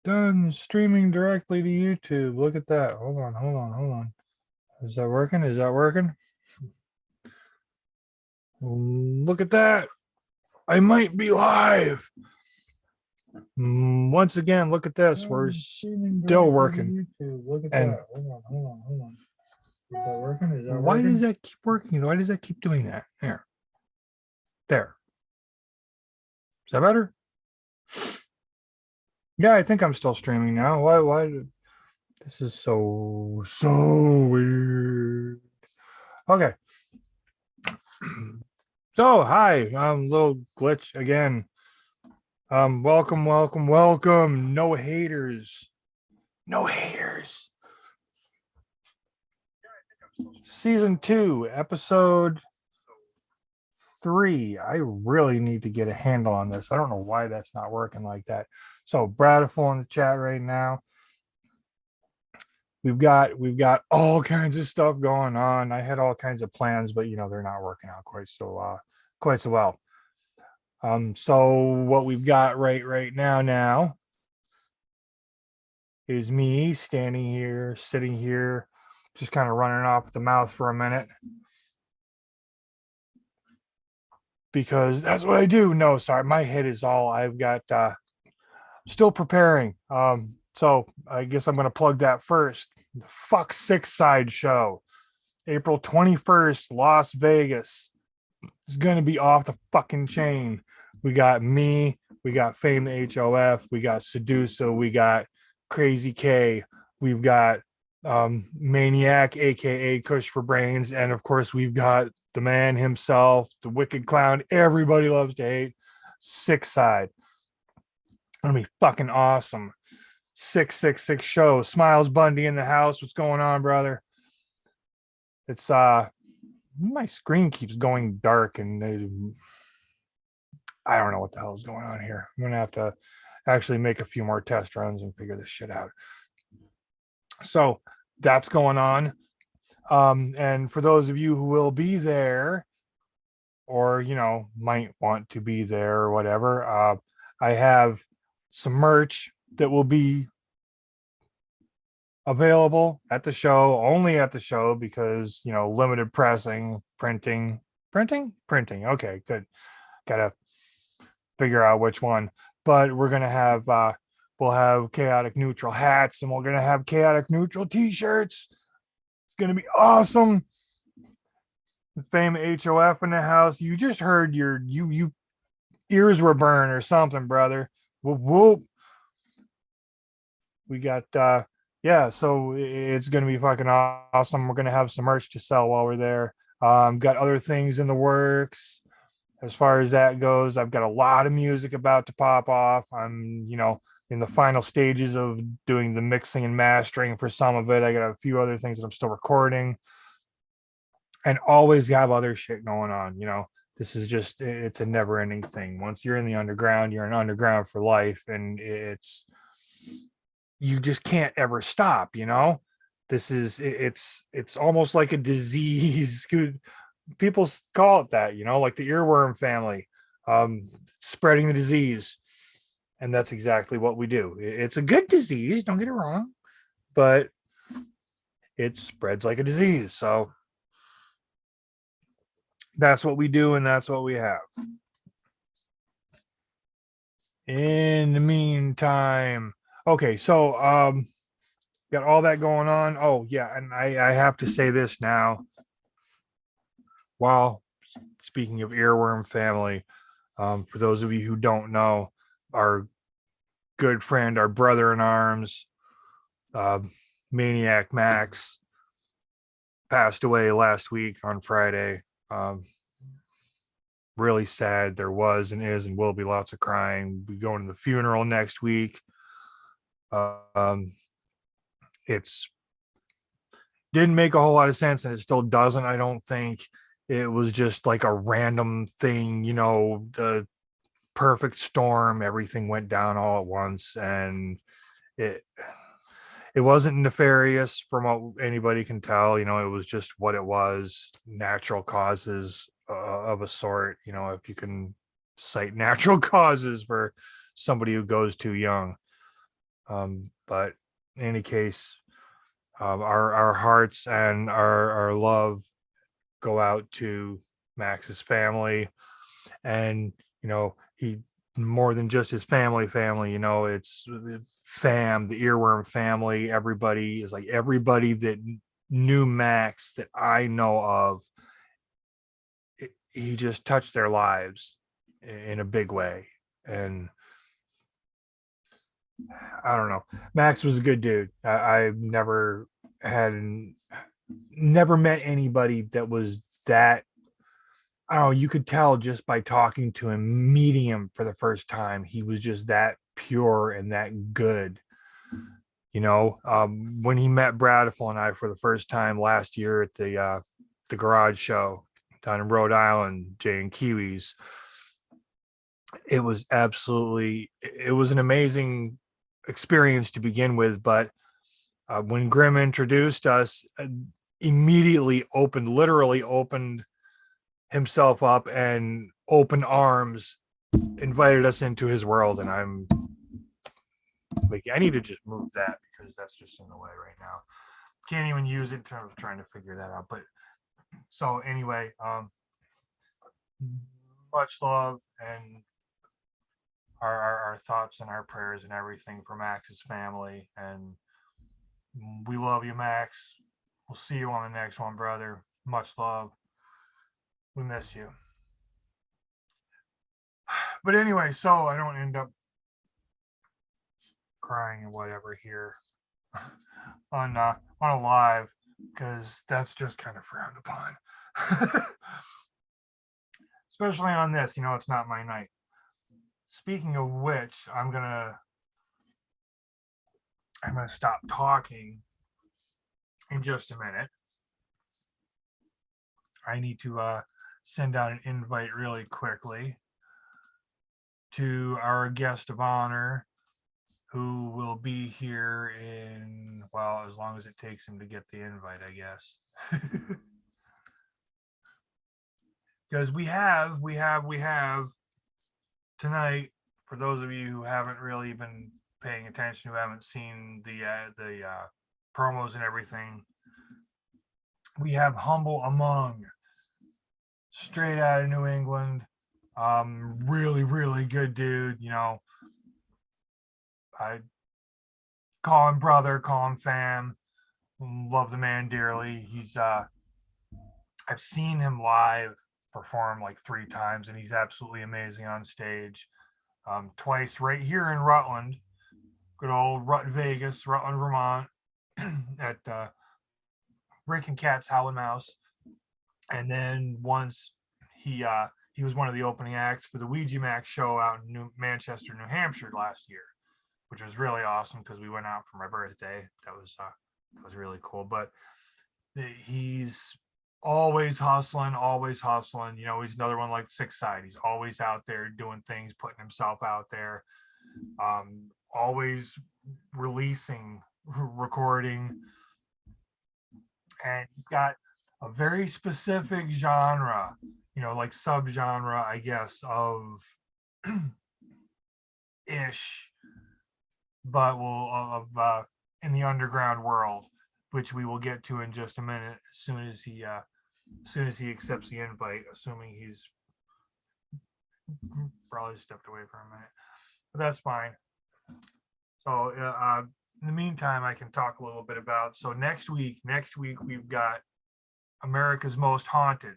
Done streaming directly to YouTube. Look at that. Hold on. Is that working? Is that working? Look at that. I might be live. Once again, look at this. We're still working. Look at that. Hold on. Is that working? Is that why does that keep working? Why does that keep doing that? There. Is that better? Yeah, I think I'm still streaming now. Why? This is so weird. Okay. So, hi. Little glitch again. Welcome. No haters. No haters. Season 2, episode 3. I really need to get a handle on this. I don't know why that's not working like that. So, Bradiful in the chat right now. We've got all kinds of stuff going on. I had all kinds of plans, but they're not working out quite so well. So what we've got right now is me standing here, sitting here, just kind of running off at the mouth for a minute. Because that's what I do. No, sorry, my head is all I've got still preparing. So I guess I'm gonna plug that first. The Fuck Six Side show. April 21st, Las Vegas. It's gonna be off the fucking chain. We got me, we got Fame HOF, we got Sedusa, we got Crazy K, we've got Maniac, aka Kush for Brains, and of course we've got the man himself, the Wicked Clown. Everybody loves to hate. Six Side. Gonna be fucking awesome. 666 show. Smiles Bundy in the house. What's going on, brother? It's my screen keeps going dark and I don't know what the hell is going on here. I'm gonna have to actually make a few more test runs and figure this shit out. So that's going on. And for those of you who will be there or might want to be there or whatever, I have some merch that will be available at the show, only at the show, because limited printing. Okay, good. Gotta figure out which one. But we're gonna have we'll have chaotic neutral hats and we're gonna have chaotic neutral t-shirts. It's gonna be awesome. The Fame HOF in the house. You just heard you ears were burned or something, brother. Whoop whoop. We got yeah, so it's gonna be fucking awesome. We're gonna have some merch to sell while we're there. Got other things in the works as far as that goes. I've got a lot of music about to pop off. I'm in the final stages of doing the mixing and mastering for some of it. I got a few other things that I'm still recording, and always have other shit going on. This is just, it's a never ending thing. Once you're in the underground, you're in underground for life, and you just can't ever stop. This is, it's almost like a disease. People call it that, like the earworm family, spreading the disease. And that's exactly what we do. It's a good disease, don't get it wrong, but it spreads like a disease. So that's what we do, and that's what we have. In the meantime, okay, so got all that going on. Oh yeah, and I have to say this now. While speaking of earworm family, for those of you who don't know, our good friend, our brother in arms, Maniac Max, passed away last week on Friday. Really sad. There was and is and will be lots of crying. We're going to the funeral next week. It's didn't make a whole lot of sense, and it still doesn't. I don't think it was just like a random thing. The perfect storm. Everything went down all at once, and it wasn't nefarious from what anybody can tell. It was just what it was. Natural causes of a sort. If you can cite natural causes for somebody who goes too young. But in any case, our hearts and our love go out to Max's family, and he more than just his family. It's the fam, the earworm family. Everybody is like everybody that knew Max that I know of. He just touched their lives in a big way, and I don't know. Max was a good dude. I've never met anybody that was that. I don't know. You could tell just by talking to him, meeting him for the first time, he was just that pure and that good. When he met Bradiful and I for the first time last year at the garage show down in Rhode Island, Jay and Kiwis, it was an amazing experience to begin with. But when Grimm introduced us, immediately literally opened himself up and open arms invited us into his world. And I'm like, I need to just move that because that's just in the way right now. Can't even use it in terms of trying to figure that out. But so anyway, much love and our thoughts and our prayers and everything for Max's family. And we love you, Max. We'll see you on the next one, brother. Much love. We miss you. But anyway, so I don't end up crying and whatever here on a live, because that's just kind of frowned upon. Especially on this, it's not my night. Speaking of which, I'm gonna stop talking in just a minute. I need to send out an invite really quickly to our guest of honor, who will be here in, well, as long as it takes him to get the invite, I guess. Because we have tonight, for those of you who haven't really been paying attention, who haven't seen the promos and everything, we have Humble Among, straight out of New England. Really, really good dude. I call him brother, call him fam. Love the man dearly. I've seen him live perform like 3 times, and he's absolutely amazing on stage. Twice right here in Rutland, good old Vegas, Rutland, Vermont, at Rick and Cat's Howlin' Mouse. And then once he was one of the opening acts for the Ouija Max show out in Manchester, New Hampshire last year, which was really awesome because we went out for my birthday. That was really cool. But he's always hustling. He's another one like Six Side. He's always out there doing things, putting himself out there, always releasing, recording. And he's got a very specific genre, like subgenre, I guess, of ish, but in the underground world, which we will get to in just a minute, as soon as he accepts the invite, assuming he's probably stepped away for a minute, but that's fine. So in the meantime, I can talk a little bit about, so next week we've got America's Most Haunted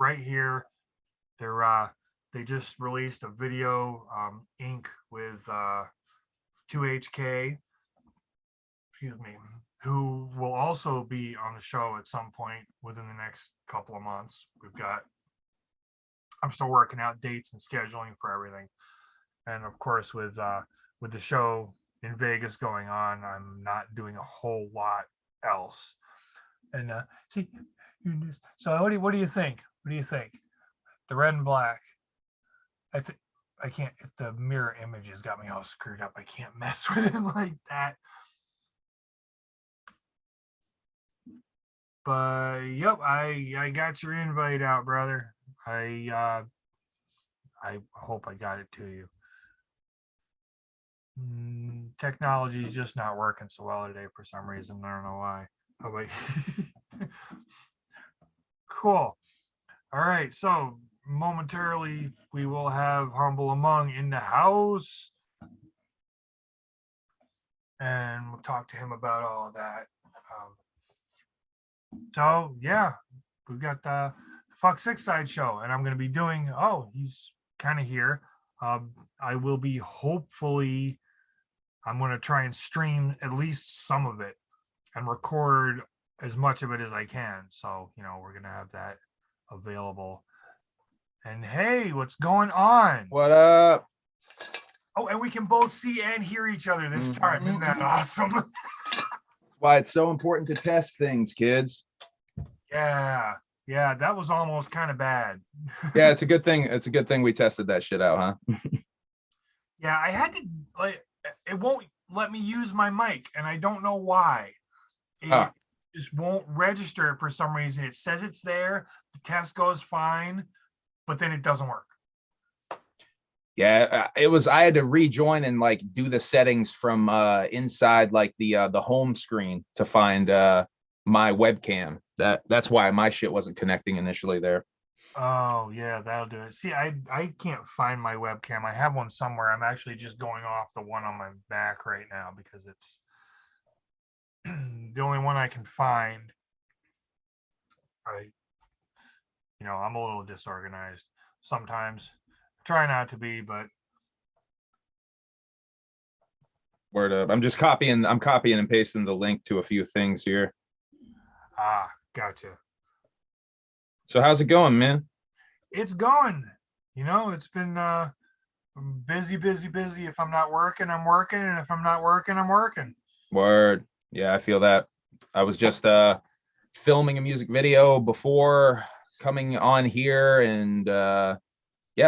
right here. They just released a video ink with 2HK, excuse me, who will also be on the show at some point within the next couple of months. I'm still working out dates and scheduling for everything. And of course, with the show in Vegas going on, I'm not doing a whole lot else. And so what do you think? What do you think? The red and black. I can't. The mirror image has got me all screwed up. I can't mess with it like that. But yep, I got your invite out, brother. I hope I got it to you. Technology is just not working so well today for some reason. I don't know why. Oh wait. Cool. All right. So momentarily we will have Humble Among in the house, and we'll talk to him about all of that. So yeah, we've got the Fuck Six Side show, and I'm going to be doing. Oh, he's kind of here. I will be hopefully. I'm going to try and stream at least some of it and record as much of it as I can. So we're going to have that available. And hey, what's going on? What up? Oh, and we can both see and hear each other this time. Isn't that awesome? Why it's so important to test things, kids. Yeah, that was almost kind of bad. Yeah, it's a good thing. It's a good thing we tested that shit out, huh? Yeah, I had to it won't let me use my mic, and I don't know why. It just won't register for some reason. It says it's there, the test goes fine, but then it doesn't work. Yeah, it was. I had to rejoin and like do the settings from inside like the home screen to find my webcam. That's why my shit wasn't connecting initially there. Oh yeah, that'll do it. See, I can't find my webcam. I have one somewhere. I'm actually just going off the one on my Mac right now because it's the only one I can find. I'm a little disorganized sometimes. Try not to be, but Word up. I'm copying and pasting the link to a few things here. Gotcha. So how's it going, man? It's going. It's been busy. If I'm not working, I'm working, and if I'm not working, I'm working. Word. Yeah, I feel that. I was just filming a music video before coming on here, and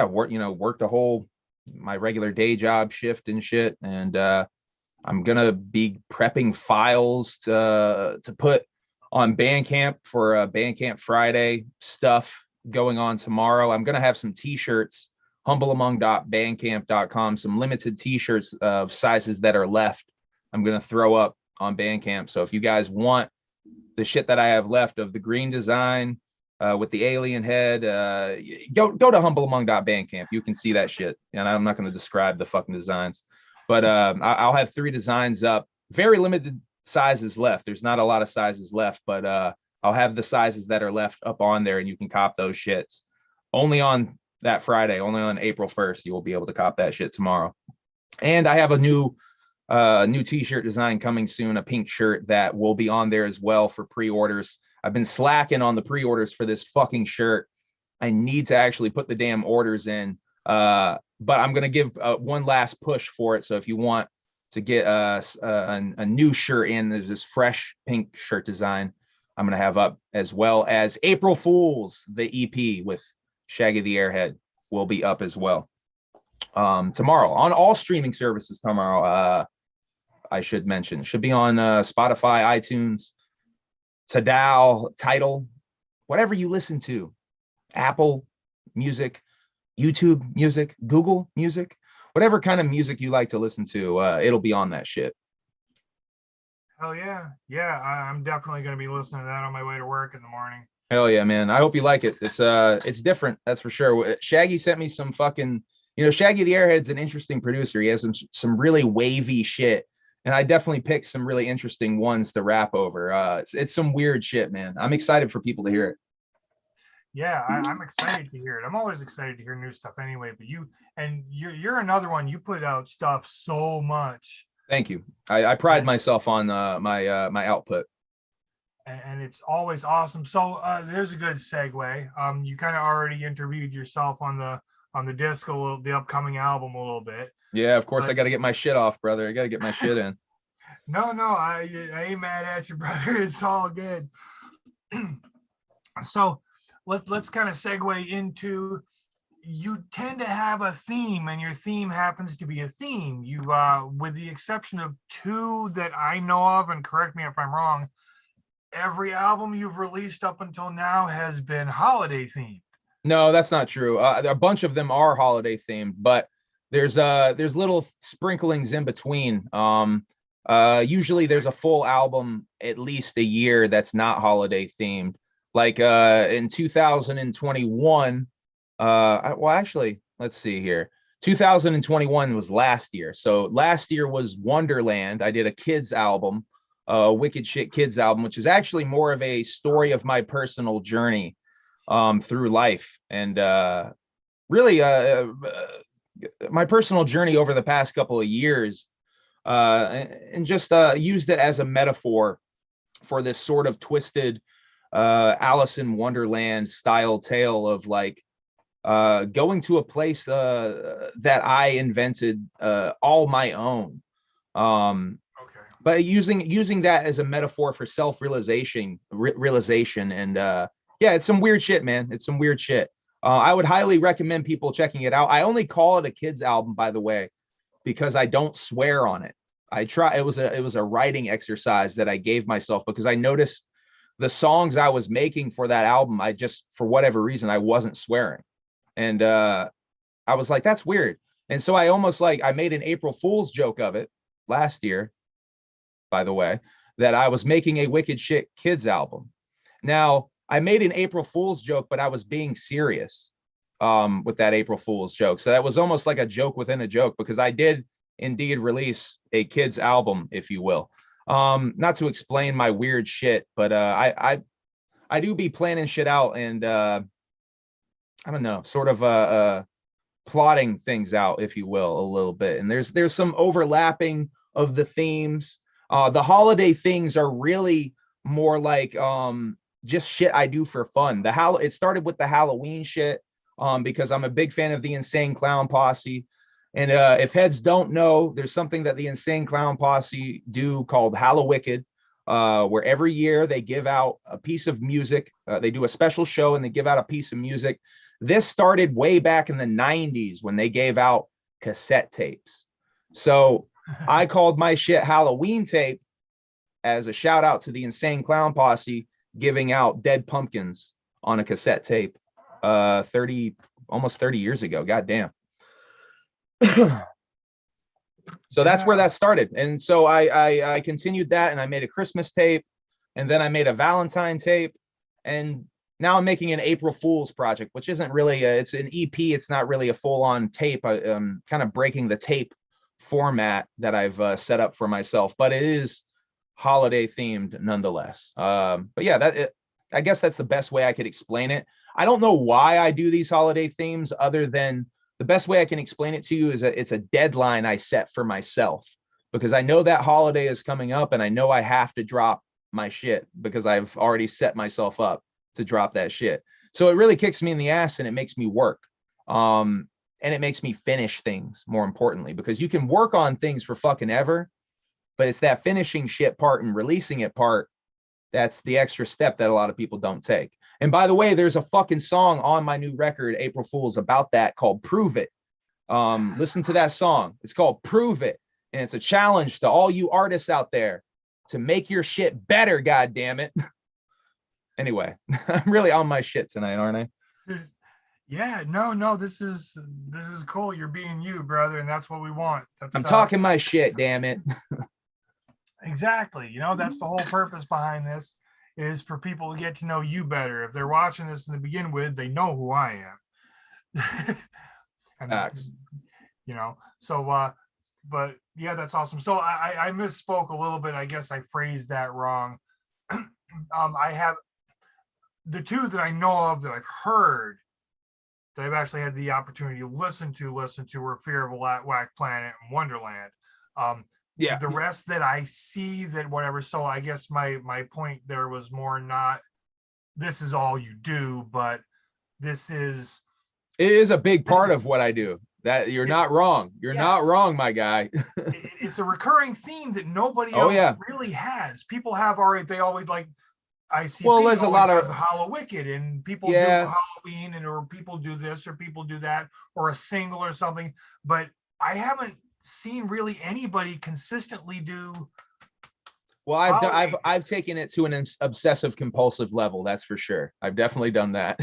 worked a whole my regular day job shift and shit, and I'm gonna be prepping files to put on Bandcamp for Bandcamp Friday stuff going on tomorrow. I'm gonna have some t-shirts, humbleamong.bandcamp.com, some limited t-shirts of sizes that are left. I'm gonna throw up on Bandcamp. So if you guys want the shit that I have left of the green design with the alien head, go to humbleamong.bandcamp. You can see that shit, and I'm not going to describe the fucking designs, but I'll have 3 designs up. Very limited sizes left. There's not a lot of sizes left, but I'll have the sizes that are left up on there, and you can cop those shits. Only on that Friday, only on April 1st, you will be able to cop that shit tomorrow. And I have a new t-shirt design coming soon, a pink shirt that will be on there as well for pre-orders. I've been slacking on the pre-orders for this fucking shirt. I need to actually put the damn orders in, but I'm going to give one last push for it. So if you want to get a new shirt in, there's this fresh pink shirt design I'm going to have up, as well as April Fools, the EP with Shaggy the Airhead will be up as well tomorrow on all streaming services tomorrow. I should mention, should be on Spotify, iTunes, Tidal, whatever you listen to, Apple Music, YouTube Music, Google Music, whatever kind of music you like to listen to, it'll be on that shit. Hell yeah, I'm definitely going to be listening to that on my way to work in the morning. Hell yeah, man. I hope you like it. It's different, that's for sure. Shaggy sent me some fucking, Shaggy the Airhead's an interesting producer. He has some really wavy shit, and I definitely picked some really interesting ones to rap over. It's some weird shit, man. I'm excited for people to hear it. Yeah, I'm excited to hear it. I'm always excited to hear new stuff anyway, but you're another one. You put out stuff so much. Thank you. I pride myself on my output. And it's always awesome. So there's a good segue. You kind of already interviewed yourself on the disc a little, the upcoming album a little bit. Yeah, of course. I got to get my shit off, brother. I got to get my shit in. No, I ain't mad at you, brother. It's all good. So let's kind of segue into, you tend to have a theme, and your theme happens to be a theme. You with the exception of 2 that I know of, and correct me if I'm wrong, every album you've released up until now has been holiday themed. No, that's not true. A bunch of them are holiday themed, but There's little sprinklings in between. Usually there's a full album at least a year that's not holiday themed. Like in 2021, well, actually, let's see here. 2021 was last year. So last year was Wonderland. I did a kids album, Wicked Shit Kids album, which is actually more of a story of my personal journey through life. And really my personal journey over the past couple of years, and just used it as a metaphor for this sort of twisted Alice in Wonderland style tale of like going to a place that I invented all my own. Okay. But using that as a metaphor for realization, and yeah, it's some weird shit, man. It's some weird shit. I would highly recommend people checking it out. I only call it a kids album, by the way, because I don't swear on it. It was a writing exercise that I gave myself because I noticed the songs I was making for that album, I just, for whatever reason, I wasn't swearing. And I was like, that's weird. And so I almost like, I made an April Fool's joke of it last year, by the way, that I was making a Wicked Shit Kids album. Now, I made an April Fool's joke, but I was being serious with that April Fool's joke. So that was almost like a joke within a joke, because I did indeed release a kids album, if you will. Not to explain my weird shit, but I do be planning shit out, and I don't know, sort of plotting things out, if you will, a little bit. And there's some overlapping of the themes. The holiday things are really more like just shit I do for fun. It started with the Halloween shit, because I'm a big fan of the Insane Clown Posse. And if heads don't know, there's something that the Insane Clown Posse do called Hallowicked, where every year they give out a piece of music. They do a special show and they give out a piece of music. This started way back in the 90s when they gave out cassette tapes. So I called my shit Halloween Tape as a shout out to the Insane Clown Posse giving out Dead Pumpkins on a cassette tape almost 30 years ago. God damn. So that's where that started. And so I continued that, and I made a Christmas tape, and then I made a Valentine tape, and now I'm making an April Fool's project, which isn't really it's an EP. It's not really a full-on tape. I'm kind of breaking the tape format that I've set up for myself, but it is holiday themed nonetheless. But yeah, I guess that's the best way I could explain it. I don't know why I do these holiday themes, other than the best way I can explain it to you is that it's a deadline I set for myself, because I know that holiday is coming up and I know I have to drop my shit because I've already set myself up to drop that shit. So it really kicks me in the ass, and it makes me work. And it makes me finish things, more importantly, because you can work on things for fucking ever, but it's that finishing shit part and releasing it part that's the extra step that a lot of people don't take. And by the way, there's a fucking song on my new record, April Fool's, about that, called Prove It. Listen to that song. It's called Prove It. And it's a challenge to all you artists out there to make your shit better, God damn it. Anyway, I'm really on my shit tonight, aren't I? Yeah, no, this is cool. You're being you, brother, and that's what we want. I'm talking my shit, damn it. Exactly. You know, that's the whole purpose behind this, is for people to get to know you better. If they're watching this to begin with, they know who I am. And, you know, so but yeah, that's awesome. So I misspoke a little bit. I guess I phrased that wrong. I have the two that I know of that I've heard, that I've actually had the opportunity to listen to were Fear of a Whack Planet and Wonderland. Yeah. The rest that I see, that whatever. So I guess my point there was more not this is all you do, but it is a big part of what I do. That you're not wrong. You're not wrong, my guy. It's a recurring theme that nobody else really has. People have they always like, I see. Well, there's a lot of Hallowicked, and people do Halloween, and or people do this or people do that, or a single or something. But I haven't seen really anybody consistently do. Well, I've taken it to an obsessive compulsive level. That's for sure. I've definitely done that.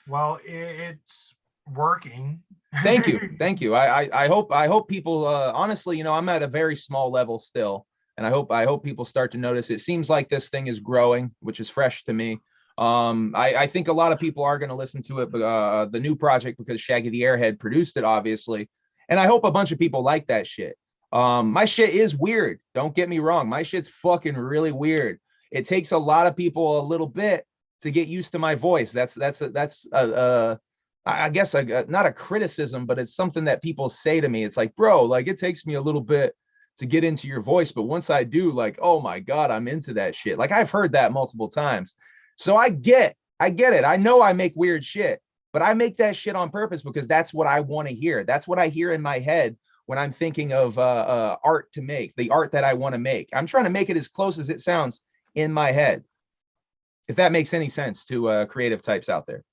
Well, it's working. Thank you. Thank you. I hope people honestly, I'm at a very small level still. And I hope people start to notice. It seems like this thing is growing, which is fresh to me. I think a lot of people are going to listen to it, but the new project, because Shaggy the Airhead produced it, obviously. And I hope a bunch of people like that shit. My shit is weird. Don't get me wrong. My shit's fucking really weird. It takes a lot of people a little bit to get used to my voice. I guess not a criticism, but it's something that people say to me. It's like, bro, like it takes me a little bit to get into your voice, but once I do, like, oh my God, I'm into that shit. Like I've heard that multiple times. So I get it. I know I make weird shit, but I make that shit on purpose because that's what I want to hear. That's what I hear in my head when I'm thinking of art to make, the art that I want to make. I'm trying to make it as close as it sounds in my head. If that makes any sense to creative types out there.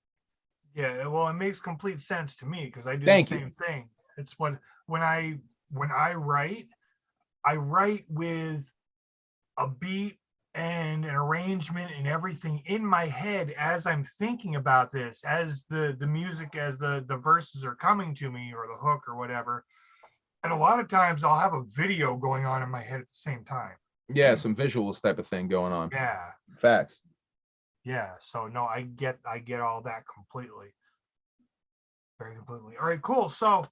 Yeah, well, it makes complete sense to me because I do the Thank you. same thing. It's when I write, I write with a beat and an arrangement and everything in my head as I'm thinking about this, as the music, as the verses are coming to me or the hook or whatever. And a lot of times I'll have a video going on in my head at the same time. Yeah, some visuals type of thing going on. Yeah. Facts. Yeah. So no, I get all that completely. Very completely. All right, cool. So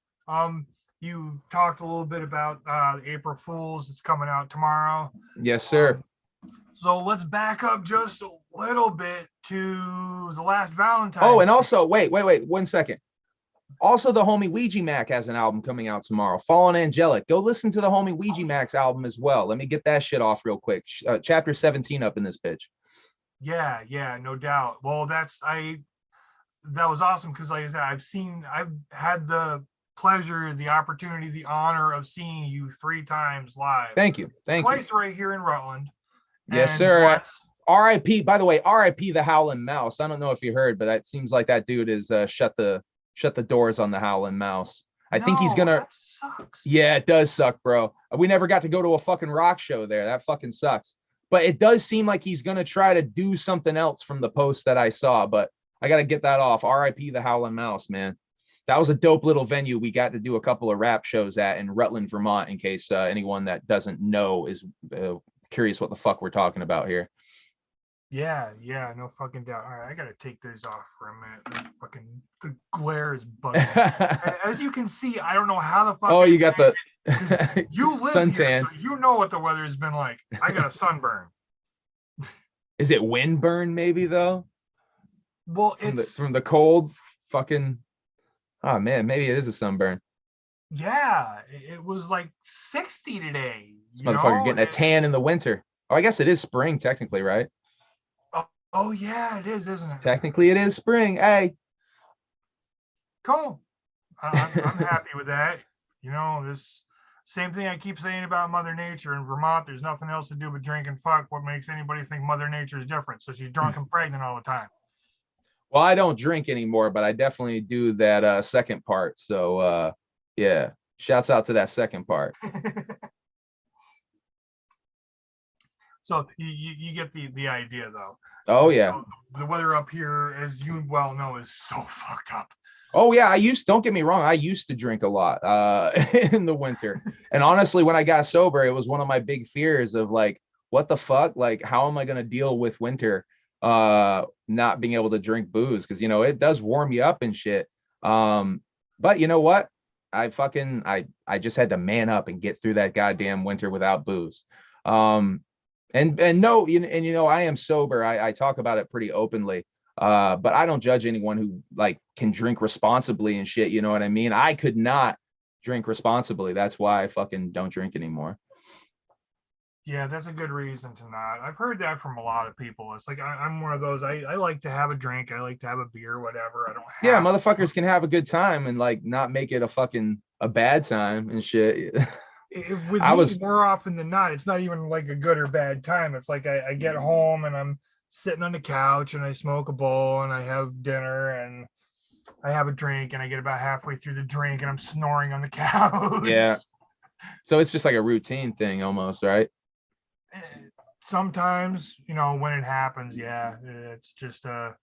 you talked a little bit about April Fools. It's coming out tomorrow. Yes, sir. So let's back up just a little bit to the last Valentine's. Oh, and Day. also, wait, 1 second. Also, the homie Ouija Mac has an album coming out tomorrow. Fallen Angelic. Go listen to the homie Ouija Mac's album as well. Let me get that shit off real quick. Chapter 17 up in this bitch. Yeah, no doubt. Well, that was awesome because, like I said, I've had the pleasure, the opportunity, the honor of seeing you 3 times live. Thank you. Twice right here in Rutland. Yes, and sir. Once. R.I.P. By the way, R.I.P. the Howlin' Mouse. I don't know if you heard, but that seems like that dude is shut the doors on the Howlin' Mouse. I think he's gonna. That sucks. Yeah, it does suck, bro. We never got to go to a fucking rock show there. That fucking sucks. But it does seem like he's gonna try to do something else from the post that I saw. But I gotta get that off. R.I.P. the Howlin' Mouse, man. That was a dope little venue we got to do a couple of rap shows at in Rutland, Vermont. In case anyone that doesn't know is curious what the fuck we're talking about here. Yeah, no fucking doubt. All right, I gotta take these off for a minute. The glare is bugging. As you can see, I don't know how the fuck. Oh, you got the you live suntan. Here, so you know what the weather has been like. I got a sunburn. Is it windburn maybe though? Well, from the cold fucking. Oh man, maybe it is a sunburn. Yeah, it was like 60 today. This motherfucker getting a tan in the winter. Oh, I guess it is spring technically, right? Oh yeah, it is, isn't it? Technically, it is spring. Hey, cool. I'm happy with that. This same thing I keep saying about Mother Nature in Vermont. There's nothing else to do but drink and fuck. What makes anybody think Mother Nature is different? So she's drunk and pregnant all the time. Well, I don't drink anymore, but I definitely do that second part. So yeah, shouts out to that second part. So you get the idea though. Oh yeah. So the weather up here, as you well know, is so fucked up. Oh yeah, don't get me wrong, I used to drink a lot in the winter. And honestly, when I got sober, it was one of my big fears of like, what the fuck? Like, how am I gonna deal with winter not being able to drink booze? Because it does warm you up and shit. But you know what? I just had to man up and get through that goddamn winter without booze. And no, I am sober. I talk about it pretty openly. But I don't judge anyone who like can drink responsibly and shit. You know what I mean? I could not drink responsibly. That's why I fucking don't drink anymore. Yeah, that's a good reason to not. I've heard that from a lot of people. It's like I'm one of those. I like to have a drink. I like to have a beer, whatever. I don't. Yeah, motherfuckers can have a good time and like not make it a bad time and shit. With me, more often than not, it's not even like a good or bad time. It's like I get home and I'm sitting on the couch and I smoke a bowl and I have dinner and I have a drink and I get about halfway through the drink and I'm snoring on the couch. Yeah. So it's just like a routine thing almost, right? Sometimes, when it happens, yeah, it's just a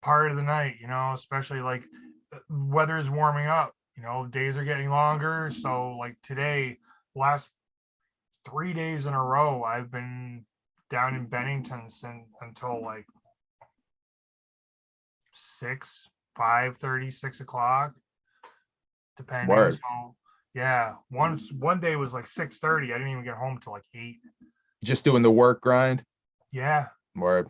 part of the night, especially like weather's warming up. You know, days are getting longer. So like today, last 3 days in a row, I've been down in Bennington since until like 6, 5:30, 6 o'clock, depending. Word. So yeah, one day was like 6:30. I didn't even get home till like 8. Just doing the work grind. Yeah, Word.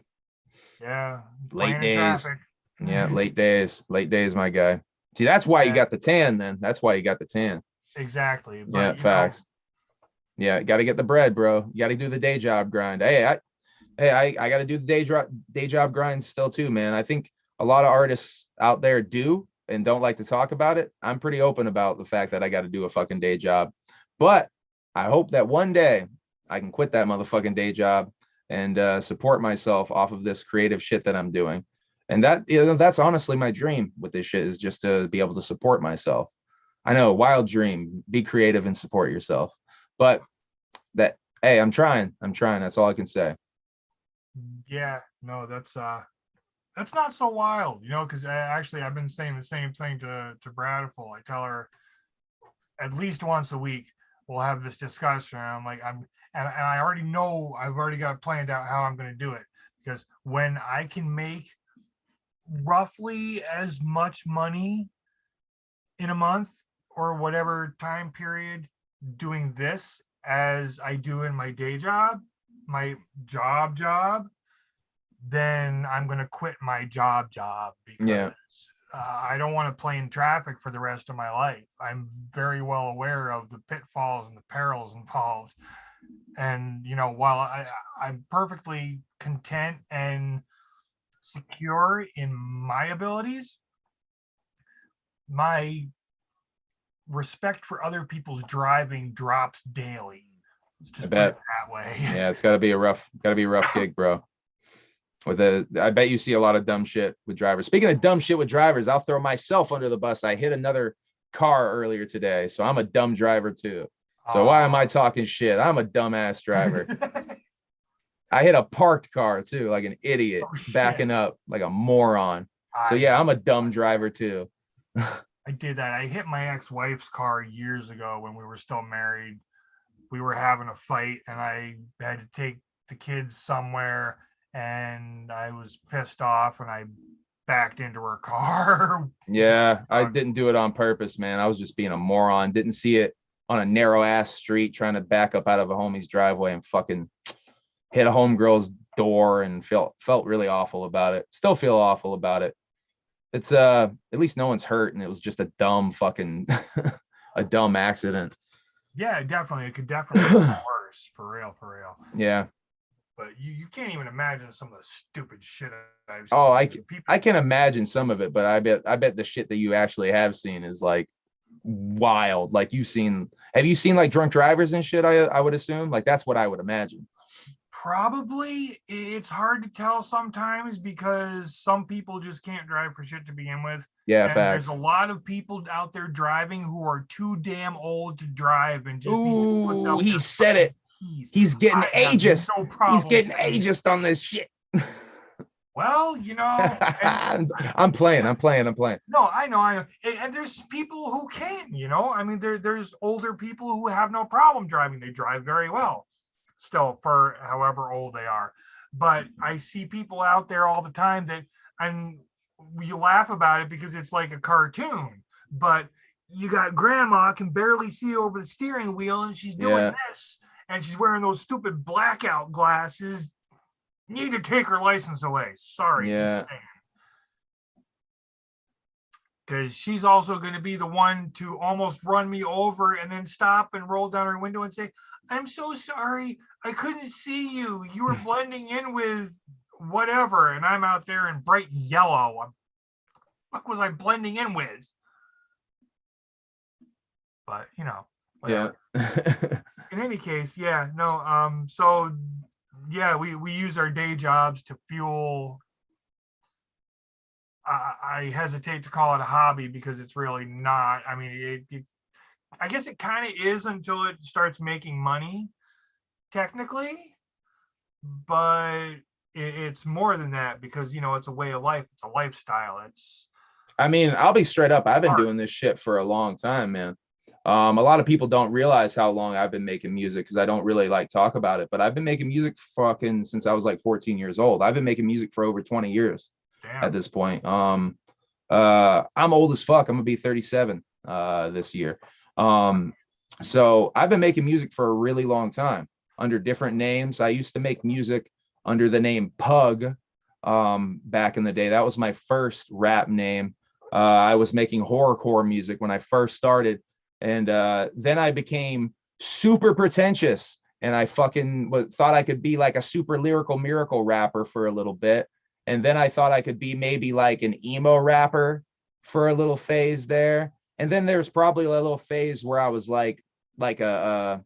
yeah. Late Playing in days. traffic. Yeah, late days, my guy. See, that's why you Yeah, got the tan then. That's why you got the tan. exactly. Yeah, But you know, facts. Yeah, got to get the bread, bro. You got to do the day job grind. I got to do the day job grind still too, man. I think a lot of artists out there do and don't like to talk about it. I'm pretty open about the fact that I got to do a fucking day job, but I hope that one day I can quit that motherfucking day job and support myself off of this creative shit that I'm doing. And that, that's honestly my dream with this shit, is just to be able to support myself. I know, wild dream, be creative and support yourself. But that, hey, I'm trying. I'm trying. That's all I can say. yeah, no, that's not so wild, you know, because actually I've been saying the same thing to Bradful. I tell her at least once a week we'll have this discussion. I'm like, and I already know, I've already got planned out how I'm going to do it, because when I can make roughly as much money in a month or whatever time period doing this as I do in my day job, my job, then I'm going to quit my job because Yeah. I don't want to play in traffic for the rest of my life. I'm very well aware of the pitfalls and the perils involved. And, you know, while I'm perfectly content and secure in my abilities, my respect for other people's driving drops daily. Let's I just put it bet. that way. Yeah, it's got to be a rough gig, bro. I bet you see a lot of dumb shit with drivers. Speaking of dumb shit with drivers, I'll throw myself under the bus. I hit another car earlier today, so I'm a dumb driver too. So why am I talking shit? I'm a dumbass driver. I hit a parked car too, like an idiot, Oh shit. backing up like a moron. So I yeah, I'm a dumb driver too. I did that. I hit my ex-wife's car years ago when we were still married. We were having a fight and I had to take the kids somewhere, and I was pissed off and I backed into her car. Yeah, I didn't do it on purpose, man. I was just being a moron. Didn't see it on a narrow ass street trying to back up out of a homie's driveway and fucking hit a homegirl's door and felt really awful about it. Still feel awful about it. It's at least no one's hurt and it was just a dumb fucking a dumb accident. Yeah, definitely. It could definitely have been worse, for real, for real. Yeah. But you can't even imagine some of the stupid shit I've Oh, seen. People, I can imagine some of it, but I bet the shit that you actually have seen is like wild. Like have you seen like drunk drivers and shit? I would assume like that's what I would imagine. probably it's hard to tell sometimes because some people just can't drive for shit to begin with. Yeah, And there's a facts. lot of people out there driving who are too damn old to drive and just need to put Ooh, up he their said it. keys. He's getting I have ageist. no He's problem getting saying, ageist on this shit. well, you know, and I'm playing. I'm playing. I'm playing. no, I know. And there's people who can, you know. I mean, there's older people who have no problem driving. They drive very well, still, for however old they are. But I see people out there all the time that, and you laugh about it because it's like a cartoon. But you got grandma can barely see over the steering wheel, and she's doing Yeah. this, and she's wearing those stupid blackout glasses. Need to take her license away. Sorry, just Yeah. saying. Because she's also going to be the one to almost run me over and then stop and roll down her window and say, I'm so sorry. I couldn't see you. You were blending in with whatever. And I'm out there in bright yellow. What was I blending in with? But, you know, whatever. Yeah. In any case, yeah, no. So, yeah, we use our day jobs to fuel. I hesitate to call it a hobby because it's really not. I mean, I guess it kind of is until it starts making money, technically, but it's more than that because, you know, it's a way of life. It's a lifestyle. It's I mean, I'll be straight up. I've been Art. doing this shit for a long time, man. A lot of people don't realize how long I've been making music because I don't really like talk about it. But I've been making music fucking since I was like 14 years old. I've been making music for over 20 years at Damn. this point. I'm old as fuck. I'm gonna be 37 this year. So I've been making music for a really long time under different names. I used to make music under the name Pug back in the day. That was my first rap name. I was making horrorcore music when I first started, and then I became super pretentious, and I fucking thought I could be like a super lyrical miracle rapper for a little bit, and then I thought I could be maybe like an emo rapper for a little phase there, and then there's probably a little phase where I was like a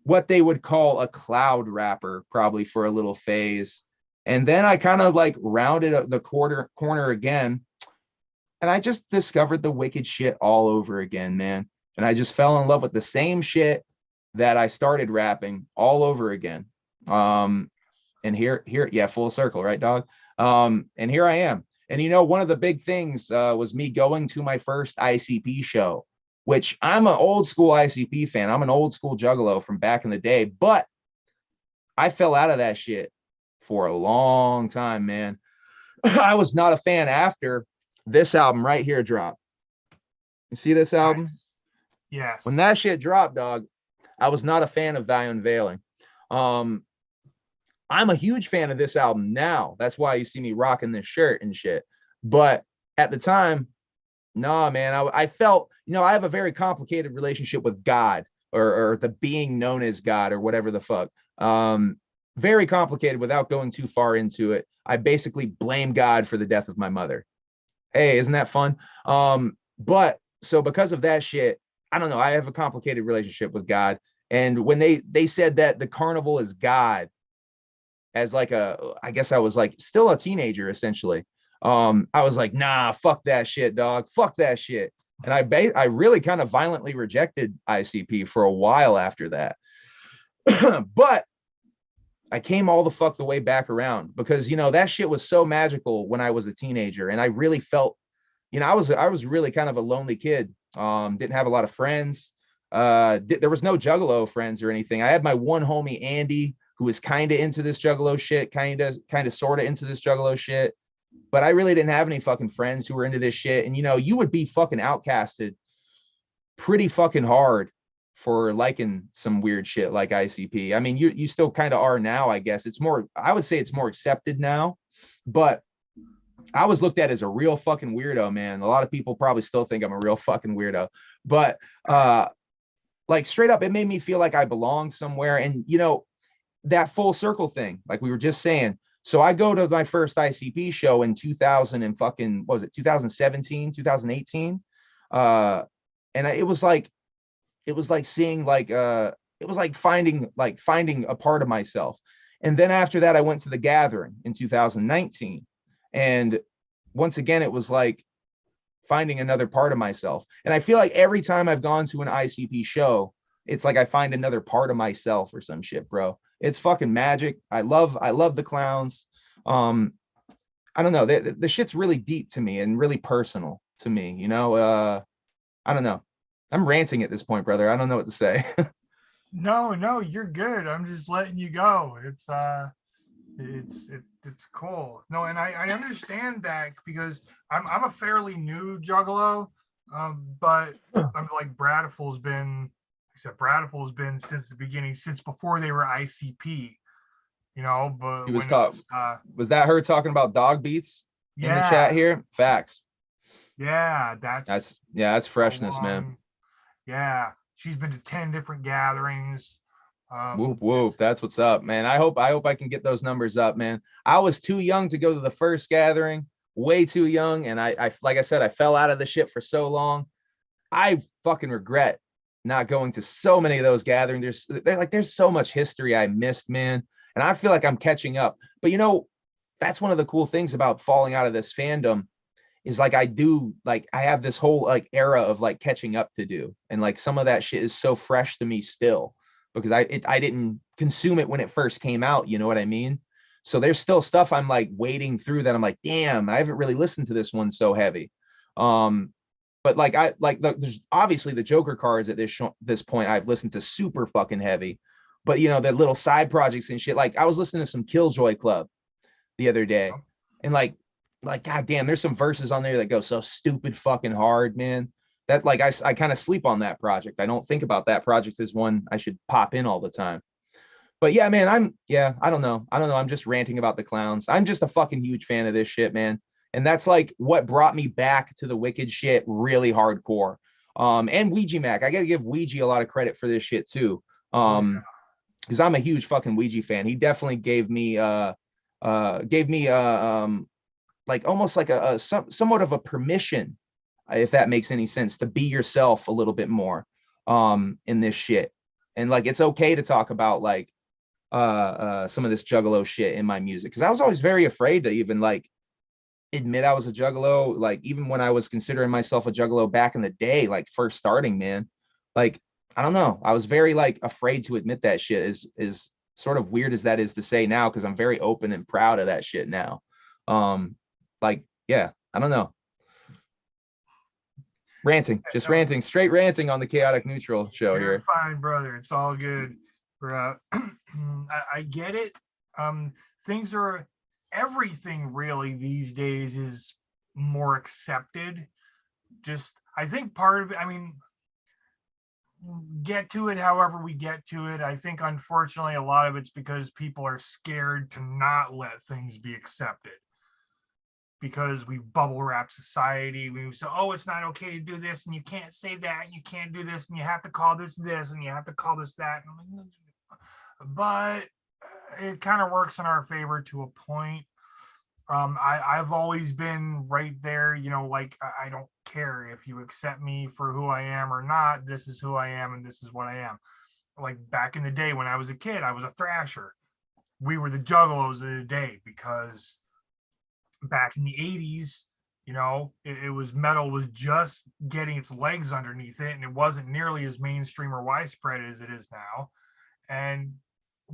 what they would call a cloud rapper probably for a little phase. And then I kind of like rounded the corner again. And I just discovered the wicked shit all over again, man. And I just fell in love with the same shit that I started rapping all over again. And yeah, full circle, right, dog? And here I am. And you know, one of the big things was me going to my first ICP show, which I'm an old school ICP fan. I'm an old school juggalo from back in the day, but I fell out of that shit for a long time, man. I was not a fan after this album right here dropped. You see this album? Nice. Yes. When that shit dropped, dog, I was not a fan of Thy Unveiling. I'm a huge fan of this album now. That's why you see me rocking this shirt and shit. But at the time, nah, man, I felt, you know, I have a very complicated relationship with God or the being known as God or whatever the fuck. Very complicated without going too far into it. I basically blame God for the death of my mother. Hey, isn't that fun? But so because of that shit, I don't know. I have a complicated relationship with God. And when they said that the carnival is God, as like I guess I was like still a teenager essentially. I was like, nah, fuck that shit, dog. Fuck that shit. And I really kind of violently rejected ICP for a while after that. But I came all the fuck the way back around because, you know, that shit was so magical when I was a teenager. And I really felt, you know, I was really kind of a lonely kid. Didn't have a lot of friends. There was no juggalo friends or anything. I had my one homie, Andy, who was kind of into this juggalo shit, kind of sort of into this juggalo shit. But I really didn't have any fucking friends who were into this shit. And, you know, you would be fucking outcasted pretty fucking hard for liking some weird shit like ICP. I mean, you still kind of are now, I guess. It's more, I would say it's more accepted now, but I was looked at as a real fucking weirdo, man. A lot of people probably still think I'm a real fucking weirdo, but like straight up, it made me feel like I belonged somewhere. And, you know, that full circle thing, like we were just saying. So I go to my first ICP show in 2000 and fucking, what was it, 2017, 2018. And it was like seeing like, it was like finding a part of myself. And then after that, I went to the Gathering in 2019. And once again, it was like finding another part of myself. And I feel like every time I've gone to an ICP show, it's like I find another part of myself or some shit, bro. It's fucking magic. I love the clowns. I don't know. The shit's really deep to me and really personal to me, you know? I don't know. I'm ranting at this point, brother. I don't know what to say. No, you're good. I'm just letting you go. It's cool. No, and I understand that because I'm a fairly new juggalo, but I'm like Bradiful's been, except Bradiful's been since the beginning, since before they were ICP, you know. But He was when it talking. Was that her talking about dog beats in the chat yeah, here? Facts. yeah, That's freshness, man. Yeah, she's been to 10 different gatherings. Whoop whoop. That's what's up, man. I hope I can get those numbers up, man. I was too young to go to the first gathering, way too young. And I like I said, I fell out of the shit for so long. I fucking regret not going to so many of those gatherings. There's so much history I missed, man. And I feel like I'm catching up. But you know, that's one of the cool things about falling out of this fandom is like I have this whole like era of like catching up to do. And like some of that shit is so fresh to me still because I didn't consume it when it first came out, you know what I mean? So there's still stuff I'm like wading through that I'm like, damn, I haven't really listened to this one so heavy. But like there's obviously the Joker cards at this point I've listened to super fucking heavy, but you know the little side projects and shit. Like I was listening to some Killjoy Club the other day, and like goddamn, there's some verses on there that go so stupid fucking hard, man. That like I kind of sleep on that project. I don't think about that project as one I should pop in all the time. But yeah, man, I don't know. I'm just ranting about the clowns. I'm just a fucking huge fan of this shit, man. And that's like what brought me back to the Wicked shit really hardcore. And Ouija Mac. I gotta give Ouija a lot of credit for this shit too. Oh yeah. Because I'm a huge fucking Ouija fan. He definitely gave me like almost like somewhat of a permission, if that makes any sense, to be yourself a little bit more in this shit. And like it's okay to talk about like some of this juggalo shit in my music, because I was always very afraid to even like admit I was a juggalo. Like even when I was considering myself a juggalo back in the day, like first starting, man, like I don't know, I was very like afraid to admit that shit. Is sort of weird as that is to say now, because I'm very open and proud of that shit now. Like yeah, I don't know, ranting, just No, ranting, straight ranting on the Chaotic Neutral show you're here. fine, brother. It's all good. I get it. Things are everything really these days is more accepted. Just I think part of it, I mean, get to it however we get to it. I think unfortunately a lot of it's because people are scared to not let things be accepted, because we bubble wrap society. We say, oh, it's not okay to do this, and you can't say that, and you can't do this, and you have to call this this, and you have to call this that. But it kind of works in our favor to a point. I've always been right there, you know, like I don't care if you accept me for who I am or not. This is who I am, and this is what I am. Like back in the day when I was a kid, I was a thrasher. We were the juggalos of the day, because back in the 80s, you know, it was metal was just getting its legs underneath it, and it wasn't nearly as mainstream or widespread as it is now. And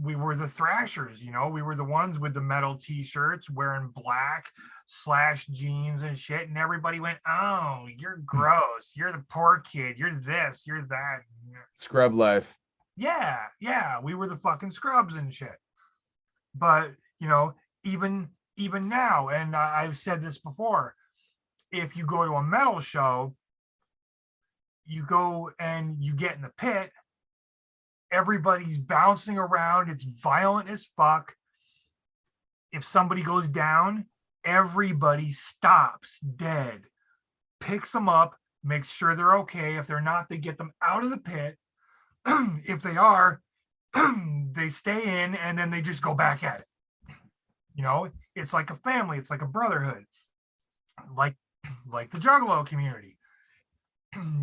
we were the thrashers, you know, we were the ones with the metal t-shirts wearing black slash jeans and shit, and everybody went, oh, you're gross, you're the poor kid, you're this, you're that. Scrub life. Yeah, we were the fucking scrubs and shit. But you know, even now, and I've said this before, if you go to a metal show, you go and you get in the pit, everybody's bouncing around, it's violent as fuck. If somebody goes down, everybody stops dead, picks them up, makes sure they're okay. If they're not, they get them out of the pit. If they are, they stay in, and then they just go back at it. You know, it's like a family, it's like a brotherhood, like the Juggalo community.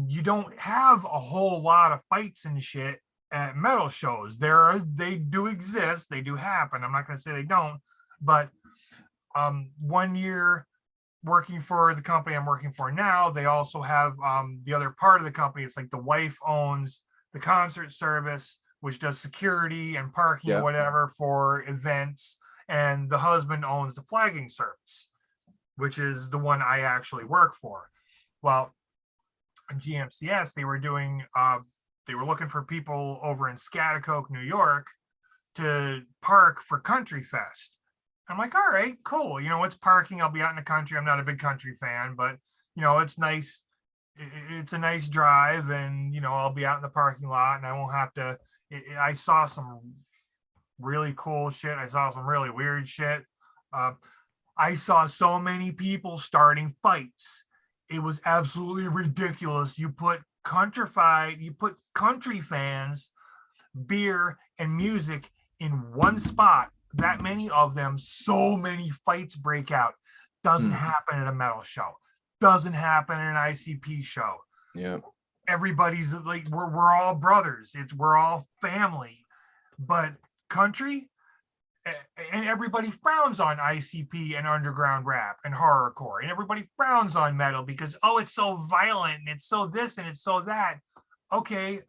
You don't have a whole lot of fights and shit at metal shows. They do exist, they do happen. I'm not going to say they don't, but one year working for the company I'm working for now, they also have the other part of the company. It's like the wife owns the concert service, which does security and parking or Yeah. whatever for events, and the husband owns the flagging service, which is the one I actually work for. Well, GMCS, they were looking for people over in Scotticoke, New York, to park for Country Fest. I'm like, all right, cool. You know, it's parking. I'll be out in the country. I'm not a big country fan, but you know, it's nice. It's a nice drive, and you know, I'll be out in the parking lot, and I won't have to. I saw some really cool shit. I saw some really weird shit. Uh, I saw so many people starting fights. It was absolutely ridiculous. You put country fans, beer, and music in one spot. That many of them, so many fights break out. Doesn't happen at a metal show. Doesn't happen at an ICP show. Yeah. Everybody's like, we're all brothers. We're all family. But country, and everybody frowns on ICP and underground rap and horrorcore, and everybody frowns on metal because, oh, it's so violent and it's so this and it's so that. Okay,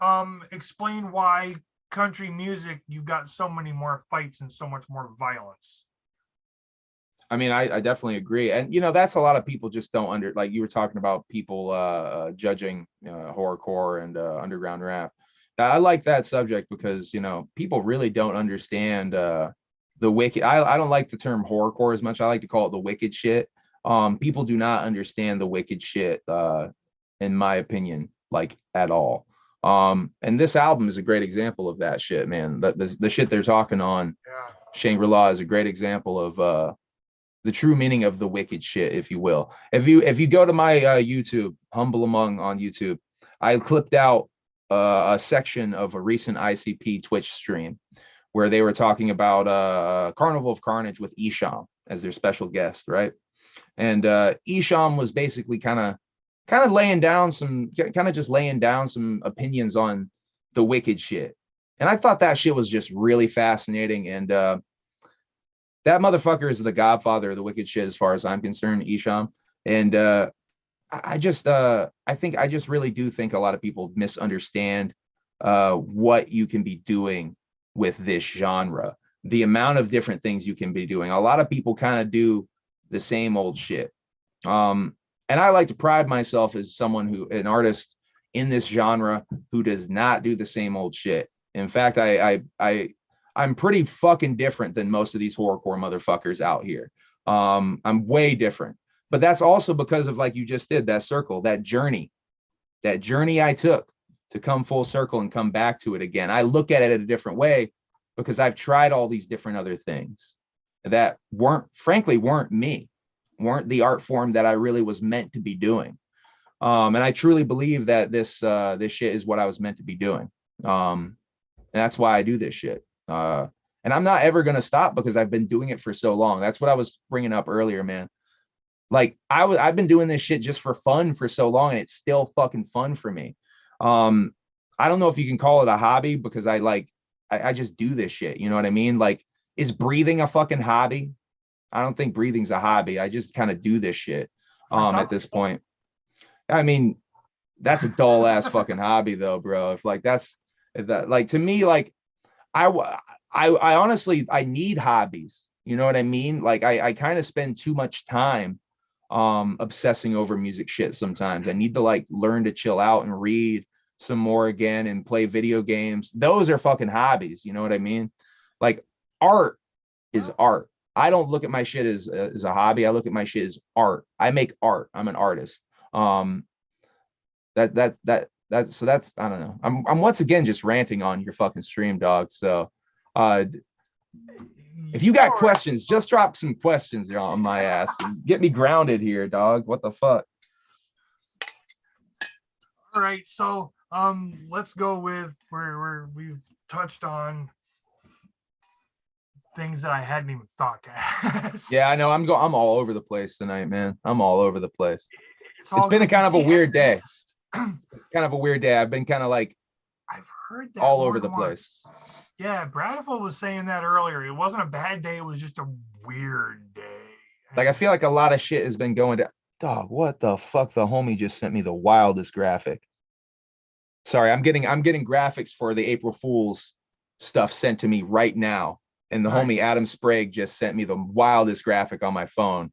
explain why country music you've got so many more fights and so much more violence. I mean, I definitely agree. And, you know, that's a lot of people just don't like you were talking about people judging horrorcore and underground rap. I like that subject because, you know, people really don't understand the wicked. I don't like the term horrorcore as much. I like to call it the wicked shit. People do not understand the wicked shit, in my opinion, like at all. And this album is a great example of that shit, man. The shit they're talking on Yeah. Shangri-La is a great example of the true meaning of the wicked shit, if you will. If you go to my YouTube, Humble Among on YouTube, I clipped out a section of a recent ICP Twitch stream where they were talking about Carnival of Carnage with Isham as their special guest, right? And Isham was basically kind of laying down some just laying down some opinions on the wicked shit. And I thought that shit was just really fascinating. And that motherfucker is the godfather of the wicked shit as far as I'm concerned, Isham. And I just really do think a lot of people misunderstand what you can be doing with this genre, the amount of different things you can be doing. A lot of people kind of do the same old shit. And I like to pride myself as an artist in this genre who does not do the same old shit. In fact, I'm pretty fucking different than most of these horrorcore motherfuckers out here. I'm way different, but that's also because of, like you just did, that circle, that journey I took to come full circle and come back to it again. I look at it in a different way because I've tried all these different other things that weren't me, weren't the art form that I really was meant to be doing. And I truly believe that this shit is what I was meant to be doing. And that's why I do this shit. And I'm not ever going to stop because I've been doing it for so long. That's what I was bringing up earlier, man. Like I've been doing this shit just for fun for so long, and it's still fucking fun for me. I don't know if you can call it a hobby because I just do this shit. You know what I mean? Like, is breathing a fucking hobby? I don't think breathing's a hobby. I just kind of do this shit at this point. I mean, that's a dull ass fucking hobby though, bro. If that like to me, like I honestly I need hobbies. You know what I mean? Like I kind of spend too much time obsessing over music shit sometimes. I need to like learn to chill out and read some more again and play video games. Those are fucking hobbies, you know what I mean? Like art is art. I don't look at my shit as a hobby. I look at my shit as art. I make art. I'm an artist. So that's I don't know. I'm once again just ranting on your fucking stream, dog. So if you got questions, just drop some questions on my ass and get me grounded here, dog. What the fuck? All right, so let's go with where we've touched on things that I hadn't even thought to ask. Yeah, I know. I'm all over the place tonight, man. I'm all over the place. It's been a kind of a weird day. Kind of a weird day. I've been kind of like I've heard that all over the place. Yeah, Bradford was saying that earlier. It wasn't a bad day. It was just a weird day. Like I feel like a lot of shit has been going down. Dog, what the fuck? The homie just sent me the wildest graphic. Sorry, I'm getting graphics for the April Fool's stuff sent to me right now. And the homie Adam Sprague just sent me the wildest graphic on my phone.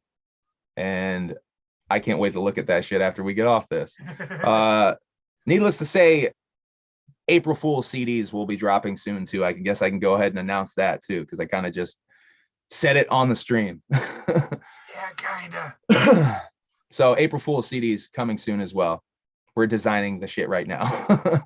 And I can't wait to look at that shit after we get off this. Needless to say, April Fool's CDs will be dropping soon too. I guess I can go ahead and announce that too, because I kind of just said it on the stream. Yeah, kind of. So April Fool's CDs coming soon as well. We're designing the shit right now.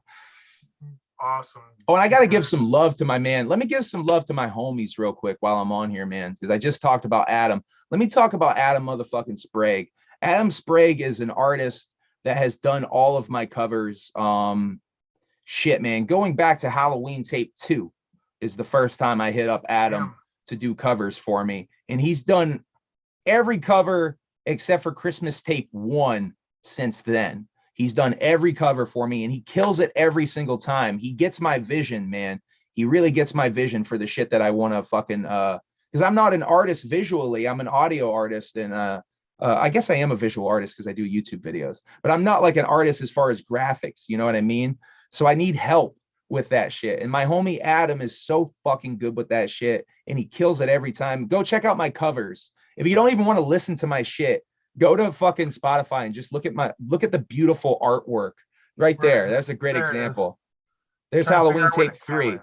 Awesome. Oh, and I got to give some love to my man. Let me give some love to my homies real quick while I'm on here, man, because I just talked about Adam. Let me talk about Adam motherfucking Sprague. Adam Sprague is an artist that has done all of my covers. Shit, man. Going back to Halloween Tape 2 is the first time I hit up Adam to do covers for me. And he's done every cover except for Christmas Tape 1 since then. He's done every cover for me and he kills it every single time. He gets my vision, man. He really gets my vision for the shit that I want to fucking, because I'm not an artist visually. I'm an audio artist. And I guess I am a visual artist because I do YouTube videos, but I'm not like an artist as far as graphics. You know what I mean? So I need help with that shit. And my homie Adam is so fucking good with that shit, and he kills it every time. Go check out my covers. If you don't even want to listen to my shit, go to fucking Spotify and just look at the beautiful artwork right there. That's a great example. There's Halloween Tape 3.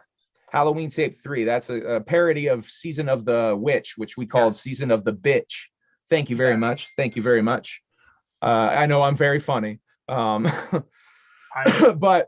Halloween Tape 3. That's a parody of Season of the Witch, which we called Season of the Bitch. Thank you very much. Thank you very much. I know I'm very funny. But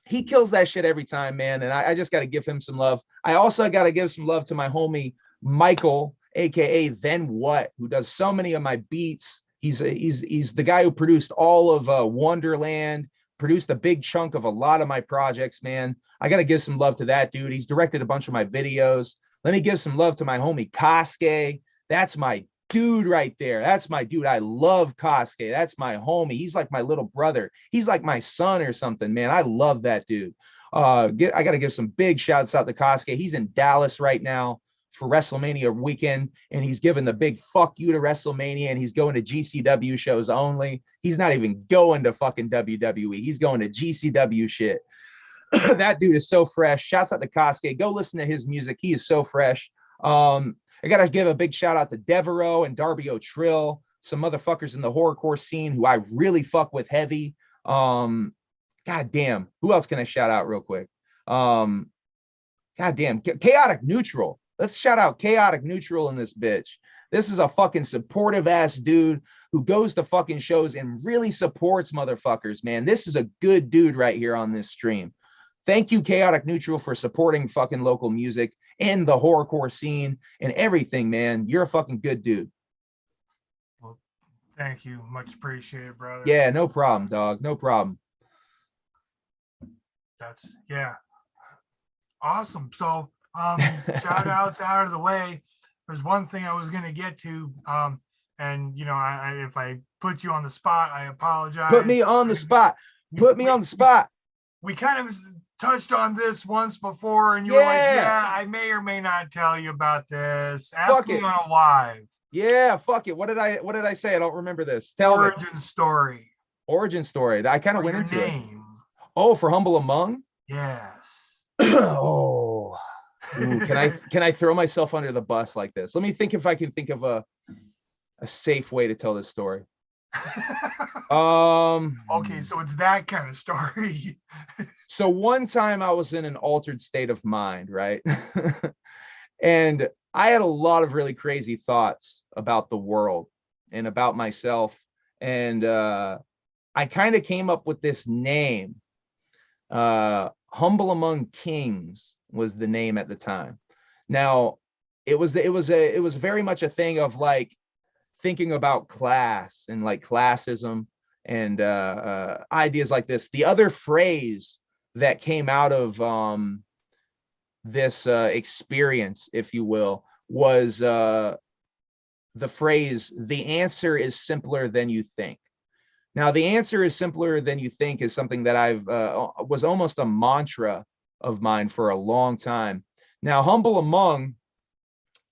he kills that shit every time, man. And I just got to give him some love. I also got to give some love to my homie Michael, aka Then What, who does so many of my beats. He's the guy who produced all of Wonderland, produced a big chunk of a lot of my projects, man. I got to give some love to that dude. He's directed a bunch of my videos. Let me give some love to my homie Kosuke. That's my dude right there. That's my dude. I love Kosuke. That's my homie. He's like my little brother. He's like my son or something, man. I love that dude. I got to give some big shouts out to Kosuke. He's in Dallas right now for WrestleMania weekend, and he's giving the big fuck you to WrestleMania, and he's going to GCW shows only. He's not even going to fucking WWE. He's going to GCW shit. That dude is so fresh. Shouts out to Kosuke. Go listen to his music. He is so fresh. I got to give a big shout out to Devereaux and Darby O'Trill, some motherfuckers in the horrorcore scene who I really fuck with heavy. God damn. Who else can I shout out real quick? God damn. Chaotic Neutral. Let's shout out Chaotic Neutral in this bitch. This is a fucking supportive ass dude who goes to fucking shows and really supports motherfuckers, man. This is a good dude right here on this stream. Thank you, Chaotic Neutral, for supporting fucking local music and the horrorcore scene and everything, man. You're a fucking good dude. Well, thank you. Much appreciated, brother. Yeah, no problem, dog. No problem. That's awesome. So shout outs out of the way. There's one thing I was gonna get to. And you know, if I put you on the spot, I apologize. Put me on the spot. Put me on the spot. We kind of touched on this once before, and you were like, yeah, I may or may not tell you about this. Ask me on a live. Yeah, fuck it. What did I say? I don't remember this. Tell Origin me. story. Origin story. I kind of went into it. Oh, for Humble Among? Yes. Oh. Ooh, can I throw myself under the bus like this? Let me think if I can think of a safe way to tell this story. Okay, so it's that kind of story. So one time I was in an altered state of mind, right? And I had a lot of really crazy thoughts about the world and about myself. And I kind of came up with this name. Humble Among Kings was the name at the time. Now, it was very much a thing of like thinking about class and like classism and ideas like this. The other phrase that came out of this experience, if you will, was the phrase, the answer is simpler than you think. Now, the answer is simpler than you think is something that I've was almost a mantra of mine for a long time. Now, Humble Among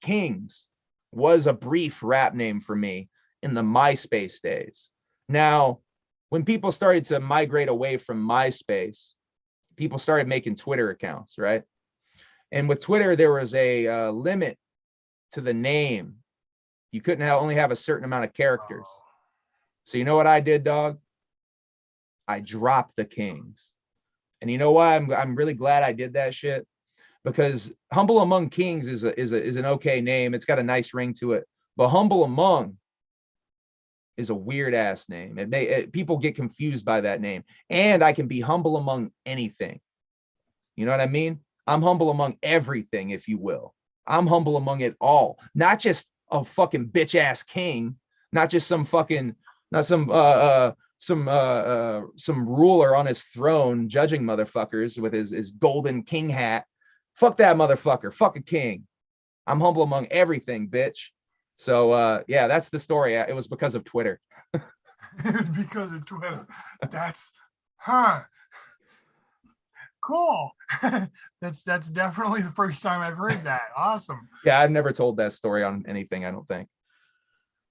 Kings was a brief rap name for me in the MySpace days. Now, when people started to migrate away from MySpace, people started making Twitter accounts, right? And with Twitter, there was a limit to the name. You couldn't only have a certain amount of characters. So you know what I did, dog? I dropped the Kings. And you know why I'm really glad I did that shit? Because Humble Among Kings is an okay name. It's got a nice ring to it. But Humble Among is a weird ass name. People get confused by that name. And I can be humble among anything. You know what I mean? I'm humble among everything, if you will. I'm humble among it all. Not just a fucking bitch ass king. Not just some fucking, not some ruler on his throne judging motherfuckers with his golden king hat. Fuck that motherfucker. Fuck a king. I'm humble among everything, bitch. So yeah, that's the story. It was because of Twitter. Because of Twitter. That's cool. That's definitely the first time I've heard that. Awesome. Yeah, I've never told that story on anything, I don't think.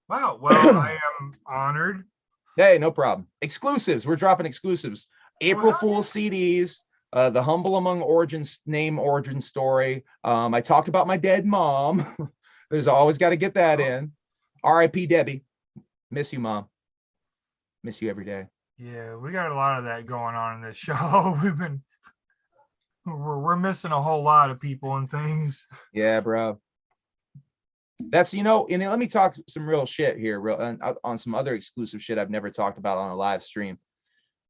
Wow. Well, I am honored. Hey, no problem. Exclusives. We're dropping exclusives. April Fool's CDs. The humble among origins name origin story. I talked about my dead mom. There's always got to get that in. R.I.P. Debbie. Miss you, mom. Miss you every day. Yeah, we got a lot of that going on in this show. We're missing a whole lot of people and things. Yeah, bro. That's, and let me talk some real shit here, on some other exclusive shit I've never talked about on a live stream.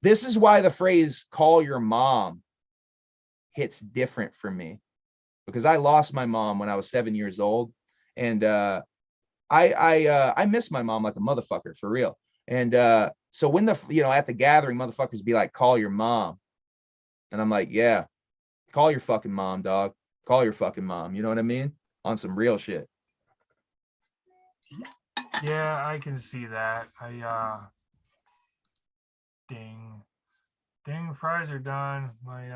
This is why the phrase "call your mom" hits different for me, because I lost my mom when I was 7 years old, and I miss my mom like a motherfucker, for real. And so when at the gathering, motherfuckers be like, "Call your mom," and I'm like, "Yeah, call your fucking mom, dog. Call your fucking mom." You know what I mean? On some real shit. Yeah, I can see that. Ding. Ding, fries are done. I'm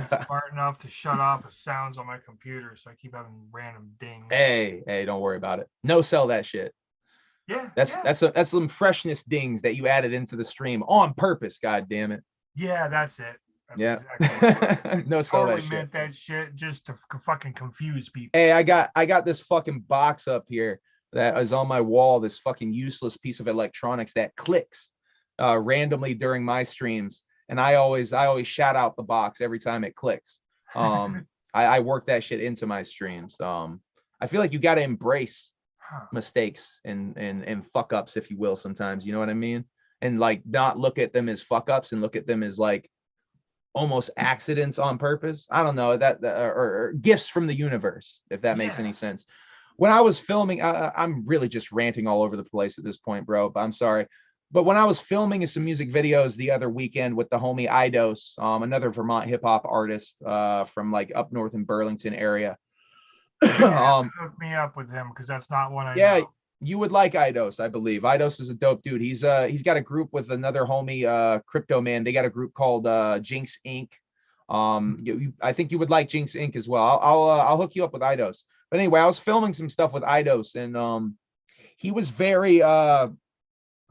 smart enough to shut off the sounds on my computer, so I keep having random dings. Hey, don't worry about it. No sell that shit. Yeah, That's some freshness dings that you added into the stream on purpose, god damn it. Yeah, that's it. That's Yeah. exactly No sell totally that meant shit. that shit just to fucking confuse people. Hey, I got this fucking box up here that is on my wall, this fucking useless piece of electronics that clicks randomly during my streams, and I always shout out the box every time it clicks. I work that shit into my streams. I feel like you got to embrace mistakes and fuck ups, if you will, sometimes, you know what I mean, and like not look at them as fuck ups and look at them as like almost accidents on purpose. I don't know, or gifts from the universe, if that makes any sense. When I was filming, I'm really just ranting all over the place at this point, bro, but I'm sorry. But when I was filming some music videos the other weekend with the homie Idos, another Vermont hip hop artist from like up north in Burlington area. Hook me up with him, because that's not one I know. You would like Idos, I believe. Idos is a dope dude. He's got a group with another homie, Crypto Man. They got a group called Jinx Inc. I think you would like Jinx Inc. as well. I'll hook you up with Idos. But anyway, I was filming some stuff with Idos, and he was very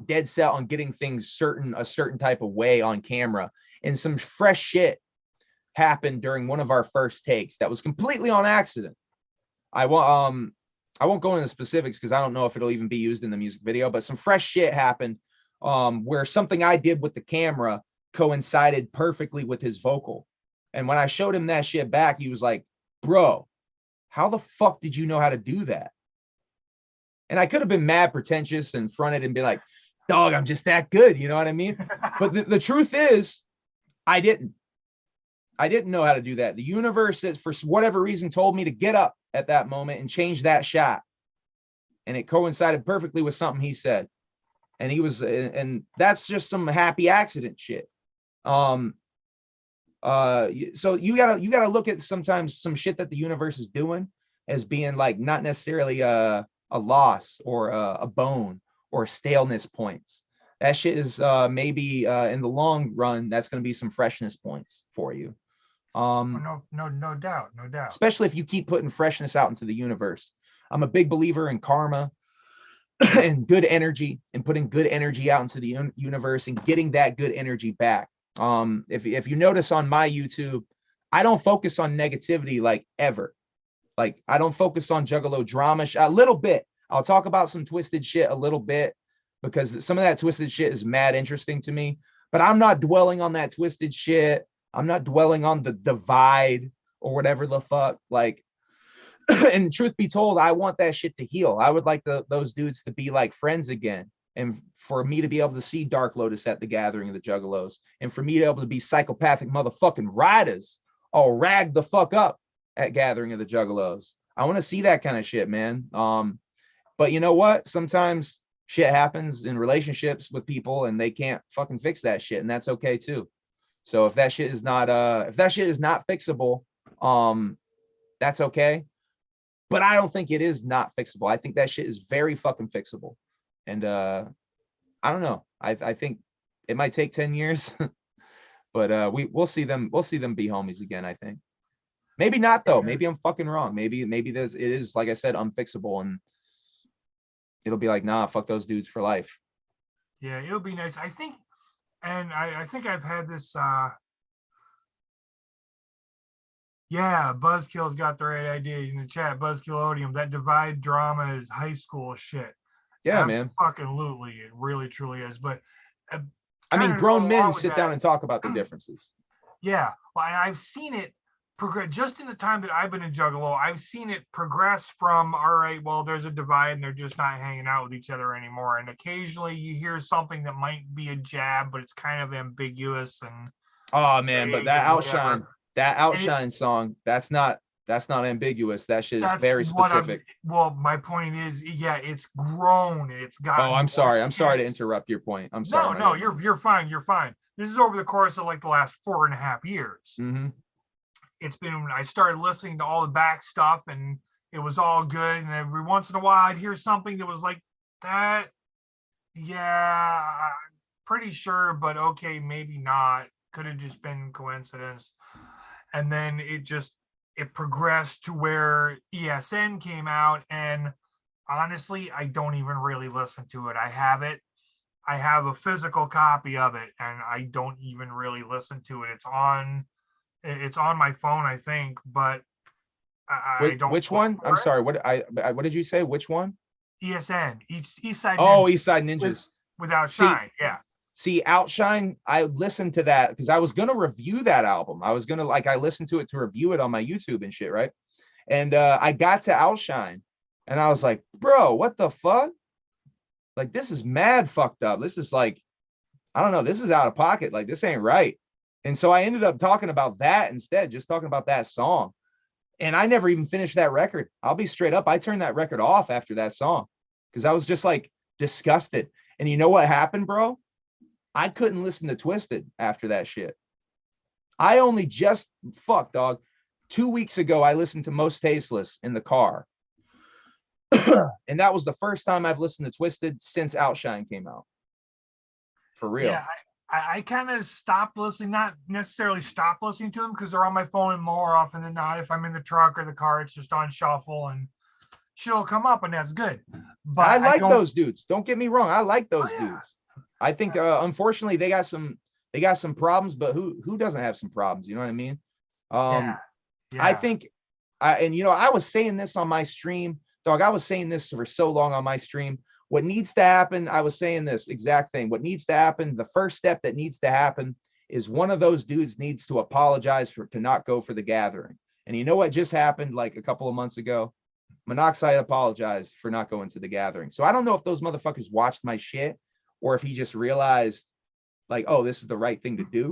dead set on getting things a certain type of way on camera. And some fresh shit happened during one of our first takes that was completely on accident. I won't go into specifics because I don't know if it'll even be used in the music video, but some fresh shit happened where something I did with the camera coincided perfectly with his vocal. And when I showed him that shit back, he was like, "Bro, how the fuck did you know how to do that?" And I could have been mad pretentious and fronted and be like, "Dog, I'm just that good." You know what I mean? But the truth is, I didn't know how to do that. The universe, for whatever reason, told me to get up at that moment and change that shot. And it coincided perfectly with something he said. And and that's just some happy accident shit. So you gotta look at sometimes some shit that the universe is doing as being like not necessarily a loss or a bone or staleness points. That shit is maybe in the long run, that's going to be some freshness points for you. No doubt. Especially if you keep putting freshness out into the universe. I'm a big believer in karma and good energy, and putting good energy out into the universe and getting that good energy back. If you notice on my YouTube, I don't focus on negativity like ever. Like I don't focus on juggalo drama a little bit. I'll talk about some twisted shit a little bit because some of that twisted shit is mad interesting to me, but I'm not dwelling on that twisted shit. I'm not dwelling on the divide or whatever the fuck. Like, and truth be told, I want that shit to heal. I would like those dudes to be like friends again. And for me to be able to see Dark Lotus at the gathering of the Juggalos, and for me to be able to be psychopathic motherfucking riders all ragged the fuck up at gathering of the Juggalos. I want to see that kind of shit, man. But you know what? Sometimes shit happens in relationships with people and they can't fucking fix that shit, and that's okay too. So if that shit is not fixable, that's okay. But I don't think it is not fixable. I think that shit is very fucking fixable. And I don't know. I think it might take 10 years, but we'll see them be homies again, I think. Maybe not though. Maybe I'm fucking wrong. Maybe it is, like I said, unfixable, and it'll be like, nah, fuck those dudes for life. Yeah, it'll be nice. I think And I think I've had this yeah, Buzzkill's got the right idea in the chat. Buzzkillodium, that divide drama is high school shit. Yeah, man. Absolutely, it really truly is. But uh, I mean, kind of to go grown men along with sit down that, and talk about the differences. yeah, well, I've seen it progress just in the time that I've been in Juggalo. I've seen it progress from all right, well, there's a divide and they're just not hanging out with each other anymore. And occasionally you hear something that might be a jab, but it's kind of ambiguous and Oh man, but that outshine, whatever. that And it's outshine song, that's not ambiguous. That shit is that's very what I'm. specific. Well, my point is, yeah, it's grown and it's Oh, gotten I'm more sorry. I'm sorry to intense. interrupt your point. I'm sorry, No, my no, guy. you're fine. You're fine. This is over the course of like the last 4.5 years. Mm-hmm. It's been when I started listening to all the back stuff and it was all good. And every once in a while I'd hear something that was like that. Yeah, I'm pretty sure, but okay, maybe not. Could have just been coincidence. And then it progressed to where ESN came out, and honestly, I don't even really listen to it. I have it. I have a physical copy of it, and I don't even really listen to it. It's on my phone, I think, but I don't Which look one? I'm for it. sorry. What did you say? Which one? ESN, East Side Oh, Ninja, East Side Ninjas. without See, Shine. Yeah. see, Outshine. I listened to that because I was gonna review that album. I was gonna like I listened to it to review it on my YouTube and shit, right? And I got to Outshine, and I was like, bro, what the fuck? Like this is mad fucked up. This is like, I don't know. This is out of pocket. Like this ain't right. And so I ended up talking about that instead, just talking about that song. And I never even finished that record. I'll be straight up. I turned that record off after that song because I was just like disgusted. And you know what happened, bro? I couldn't listen to Twisted after that shit. I only just, fuck, dog. 2 weeks ago, I listened to Most Tasteless in the car. And that was the first time I've listened to Twisted since Outshine came out. For real. Yeah, I kind of stopped listening, not necessarily stop listening to them because they're on my phone and more often than not. If I'm in the truck or the car, it's just on shuffle and shit'll come up and that's good. But I like don't, those dudes. Don't get me wrong. I like those yeah. dudes. I think unfortunately they got some problems, but who doesn't have some problems? You know what I mean? Yeah. I think and you know, I was saying this on my stream, dog. I was saying this for so long on my stream. What needs to happen, I was saying this exact thing. What needs to happen, the first step that needs to happen is one of those dudes needs to apologize to not go for the gathering. And you know what just happened like a couple of months ago? Monoxide apologized for not going to the gathering. So I don't know if those motherfuckers watched my shit or if he just realized like, oh, this is the right thing to do.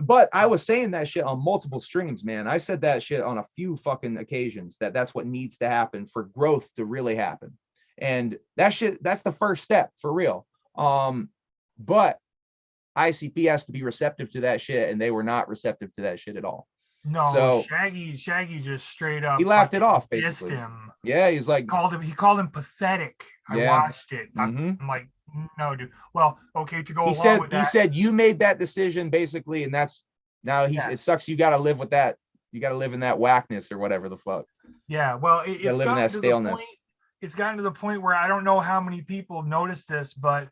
But I was saying that shit on multiple streams, man. I said that shit on a few fucking occasions that's what needs to happen for growth to really happen. And that shit, that's the first step for real. But ICP has to be receptive to that shit, and they were not receptive to that shit at all. No, so Shaggy just straight up he laughed it off basically. Him. Yeah, he's like he called him pathetic. Yeah. I watched it. I'm like, no, dude. Well, okay, to go he along said with that, he said you made that decision basically, and that's now it sucks. You got to live with that. You got to live in that whackness or whatever the fuck. Yeah, well, it's live in that staleness. It's gotten to the point where I don't know how many people have noticed this, but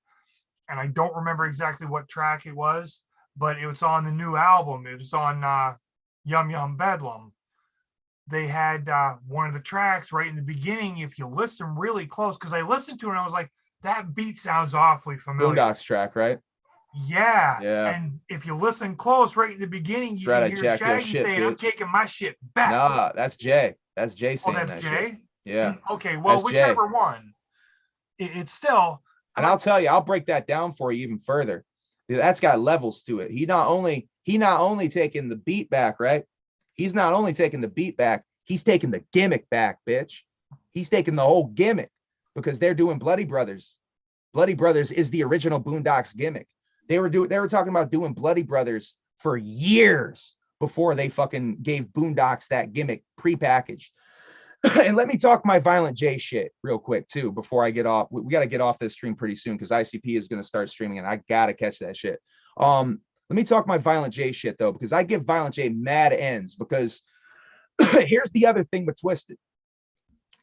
and I don't remember exactly what track it was, but it was on the new album. It was on Yum Yum Bedlam. They had one of the tracks right in the beginning. If you listen really close, because I listened to it and I was like, that beat sounds awfully familiar. Boondocks track, right? Yeah. Yeah. And if you listen close right in the beginning, you can hear Shaggy saying, I'm taking my shit back. Nah, that's Jay. That's Jay saying that Jay? Shit. Yeah. Okay, well, that's whichever Jay. one. It's still. And I'll tell you, I'll break that down for you even further. That's got levels to it. He not only taking the beat back, right? He's not only taking the beat back, he's taking the gimmick back, bitch. He's taking the whole gimmick because they're doing Bloody Brothers. Bloody Brothers is the original Boondocks gimmick. They were talking about doing Bloody Brothers for years before they fucking gave Boondocks that gimmick prepackaged. And let me talk my Violent J shit real quick too before I get off. We got to get off this stream pretty soon because ICP is going to start streaming and I got to catch that shit. Let me talk my Violent J shit though, because I give Violent J mad ends because here's the other thing with Twisted.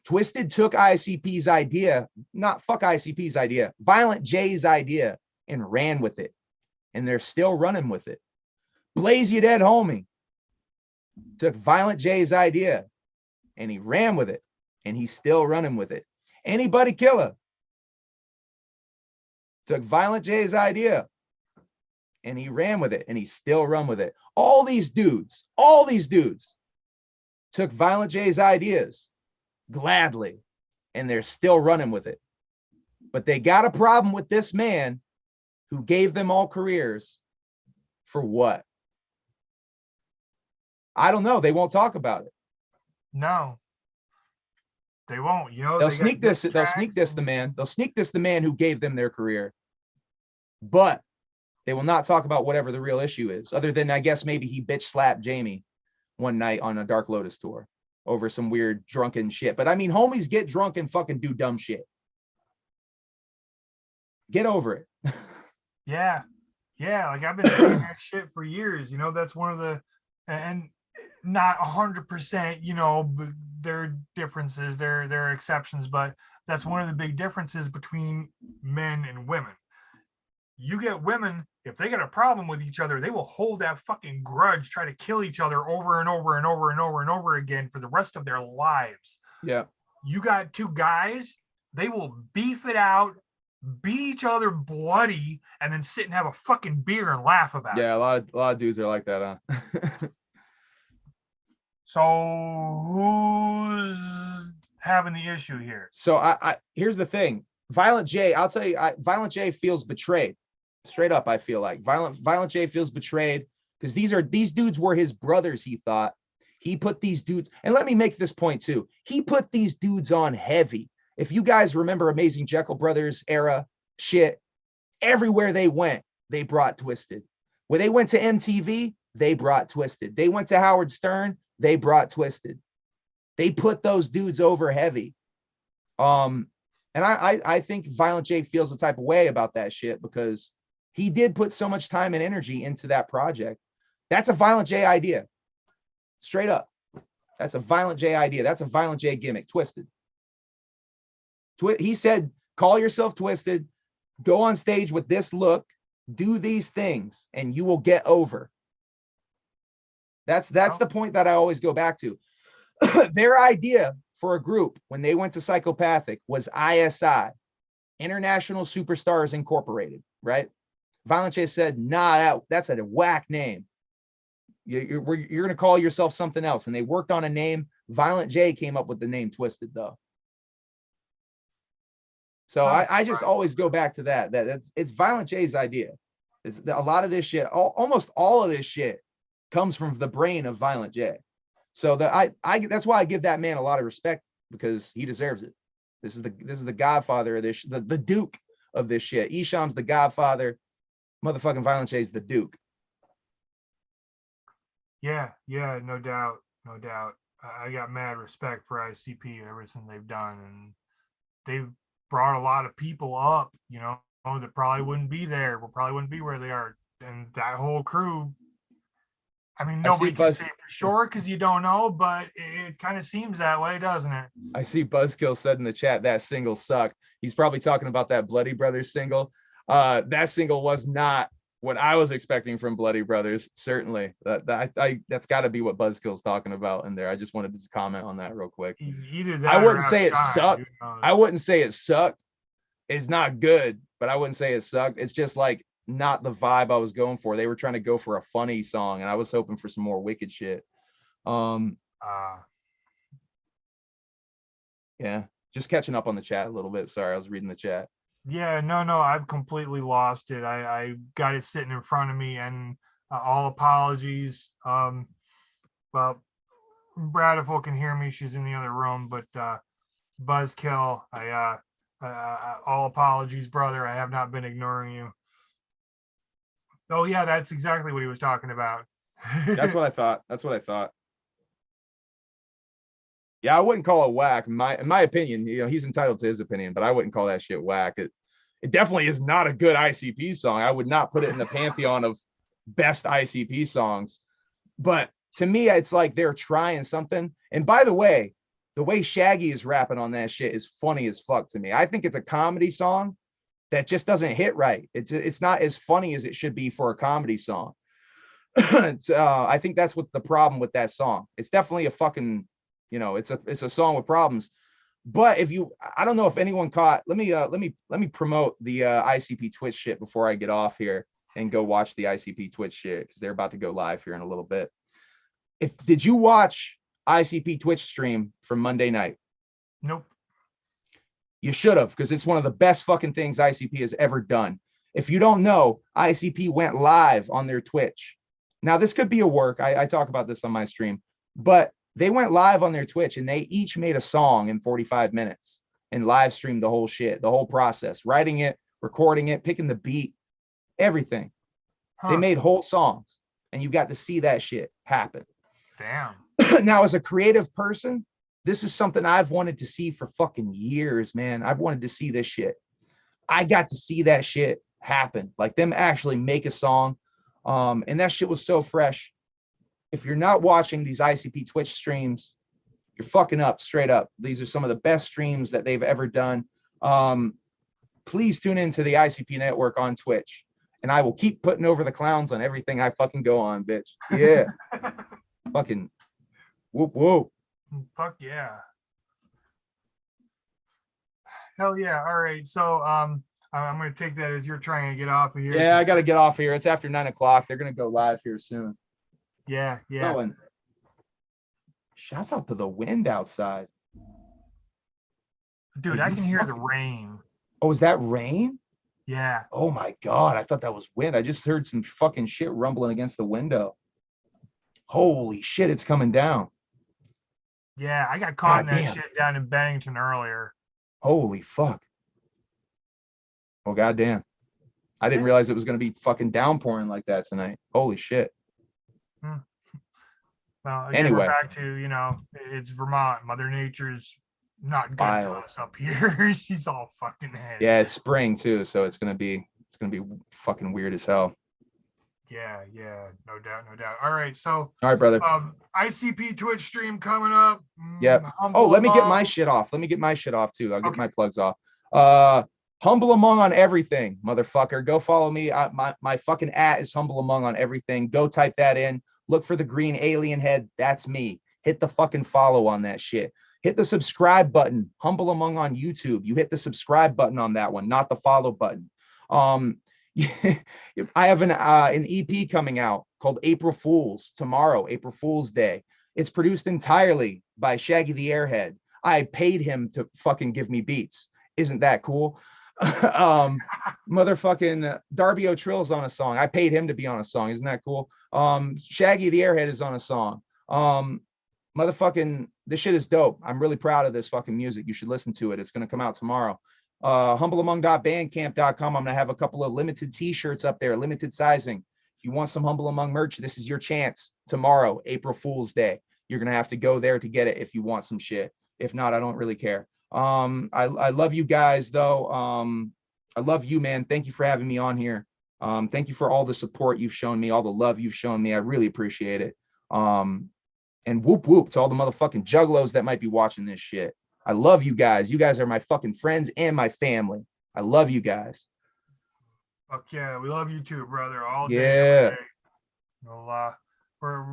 Twisted took ICP's idea, not fuck ICP's idea, Violent J's idea, and ran with it. and they're still running with it. Blaze You Dead Homie took Violent J's idea and he ran with it, and he's still running with it. Anybody Killer took Violent J's idea and he ran with it, and he's still run with it. All these dudes took Violent J's ideas gladly, and they're still running with it. But they got a problem with this man who gave them all careers for what? I don't know. They won't talk about it. No, they won't. You know, They'll sneak this the man. They'll sneak this the man who gave them their career. But they will not talk about whatever the real issue is, other than I guess maybe he bitch slapped Jamie one night on a Dark Lotus tour over some weird drunken shit. But I mean, homies get drunk and fucking do dumb shit. Get over it. Yeah. Yeah. Like I've been saying that shit for years. You know, that's one of the, and not 100%, you know, but there are differences, there are exceptions, but that's one of the big differences between men and women. You get women, if they get a problem with each other, they will hold that fucking grudge, try to kill each other over and over and over and over and over again for the rest of their lives. Yeah. You got two guys, they will beef it out, beat each other bloody, and then sit and have a fucking beer and laugh about it. Yeah, a lot of dudes are like that, huh? So who's having the issue here? So I here's the thing. Violent J, I'll tell you, Violent J feels betrayed. Straight up, I feel like Violent J feels betrayed because these dudes were his brothers, he thought. He put these dudes, and let me make this point too. He put these dudes on heavy. If you guys remember Amazing Jekyll Brothers era shit, everywhere they went, they brought Twisted. When they went to MTV, they brought Twisted. They went to Howard Stern, they brought Twisted. They put those dudes over heavy. And I think Violent J feels the type of way about that shit because he did put so much time and energy into that project. That's a Violent J idea. Straight up. That's a Violent J idea. That's a Violent J gimmick. Twisted. He said, call yourself Twisted, go on stage with this look, do these things, and you will get over. That's the point that I always go back to. Their idea for a group when they went to Psychopathic was ISI, International Superstars Incorporated, right? Violent J said, nah, that's a whack name. You're going to call yourself something else. And they worked on a name. Violent J came up with the name Twisted, though. So I just always go back to that. It's Violent J's idea. It's a lot of this shit, almost all of this shit comes from the brain of Violent J. So that's why I give that man a lot of respect because he deserves it. This is the godfather of this, the Duke of this shit. Esham's the godfather. Motherfucking Violent J's the Duke. Yeah, no doubt. I got mad respect for ICP and everything they've done, and they've brought a lot of people up, you know, that probably wouldn't be there, probably wouldn't be where they are, and that whole crew. I mean, nobody can say for sure because you don't know, but it kind of seems that way, doesn't it? I see Buzzkill said in the chat that single sucked. He's probably talking about that Bloody Brothers single. That single was not what I was expecting from Bloody Brothers. Certainly, that's got to be what Buzzkill's talking about in there. I just wanted to comment on that real quick. Either that I wouldn't say it sucked. I wouldn't say it sucked. It's not good, but I wouldn't say it sucked. It's just like not the vibe I was going for. They were trying to go for a funny song, and I was hoping for some more wicked shit. Yeah, just catching up on the chat a little bit. Sorry, I was reading the chat. Yeah, no, I've completely lost it. I got it sitting in front of me, and all apologies. Well, Bradiful can hear me. She's in the other room, but Buzzkill, all apologies, brother. I have not been ignoring you. Oh yeah, that's exactly what he was talking about. That's what I thought. Yeah, I wouldn't call it whack. In my opinion, you know, he's entitled to his opinion, but I wouldn't call that shit whack. It definitely is not a good ICP song. I would not put it in the pantheon of best ICP songs. But to me, it's like they're trying something. And by the way Shaggy is rapping on that shit is funny as fuck to me. I think it's a comedy song, that just doesn't hit right. It's not as funny as it should be for a comedy song. I think that's what the problem with that song. It's definitely a fucking, it's a song with problems. But if you, I don't know if anyone caught. Let me promote the ICP Twitch shit before I get off here and go watch the ICP Twitch shit because they're about to go live here in a little bit. Did you watch ICP Twitch stream from Monday night? Nope. You should have, because it's one of the best fucking things ICP has ever done. If you don't know, ICP went live on their Twitch. Now, this could be a work. I talk about this on my stream, but they went live on their Twitch and they each made a song in 45 minutes and live streamed the whole shit, the whole process, writing it, recording it, picking the beat, everything. They made whole songs and you got to see that shit happen. Damn. Now, as a creative person, this is something I've wanted to see for fucking years, man. I've wanted to see this shit. I got to see that shit happen, like them actually make a song. And that shit was so fresh. If you're not watching these ICP Twitch streams, you're fucking up, straight up. These are some of the best streams that they've ever done. Please tune into the ICP network on Twitch, and I will keep putting over the clowns on everything I fucking go on, bitch. Yeah. Fucking whoop whoop. Fuck yeah. Hell yeah. All right. So I'm gonna take that as you're trying to get off of here. Yeah, I gotta get off here. It's after 9 o'clock. They're gonna go live here soon. Yeah, yeah. Oh, and shouts out to the wind outside. Dude, I can hear the rain. Oh, is that rain? Yeah. Oh my God, I thought that was wind. I just heard some fucking shit rumbling against the window. Holy shit, it's coming down. Yeah, I got caught in that damn. shit down in Bennington earlier. Holy fuck. Oh, goddamn. I didn't realize it was going to be fucking downpouring like that tonight. Holy shit. Well, again, Anyway. we're back to, it's Vermont. Mother Nature's not good to Wild. us up here. She's all fucking head. Yeah, it's spring too, so it's gonna be fucking weird as hell. Yeah, no doubt. All right, so All right, brother. ICP Twitch stream coming up. Yep. Oh, let me get my shit off. Let me get my shit off too. I'll get my plugs off. Humble Among on everything, motherfucker. Go follow me. My fucking @ is Humble Among on everything. Go type that in. Look for the green alien head. That's me. Hit the fucking follow on that shit. Hit the subscribe button. Humble Among on YouTube. You hit the subscribe button on that one, not the follow button. I have an EP coming out called April Fools tomorrow, April Fool's Day. It's produced entirely by Shaggy the Airhead. I paid him to fucking give me beats. Isn't that cool? Motherfucking Darby O'Trill's on a song. I paid him to be on a song. Isn't that cool? Shaggy the Airhead is on a song. Motherfucking, this shit is dope. I'm really proud of this fucking music. You should listen to it. It's going to come out tomorrow. humbleamong.bandcamp.com. I'm going to have a couple of limited t-shirts up there, limited sizing. If you want some Humble Among merch, this is your chance tomorrow, April Fool's Day. You're going to have to go there to get it if you want some shit. If not, I don't really care. I love you guys though. I love you, man. Thank you for having me on here. Thank you for all the support you've shown me, all the love you've shown me. I really appreciate it. And whoop whoop to all the motherfucking juggalos that might be watching this shit. I love you guys. You guys are my fucking friends and my family. I love you guys. Fuck yeah, we love you too, brother. All day. Yeah. Every day. Well, we're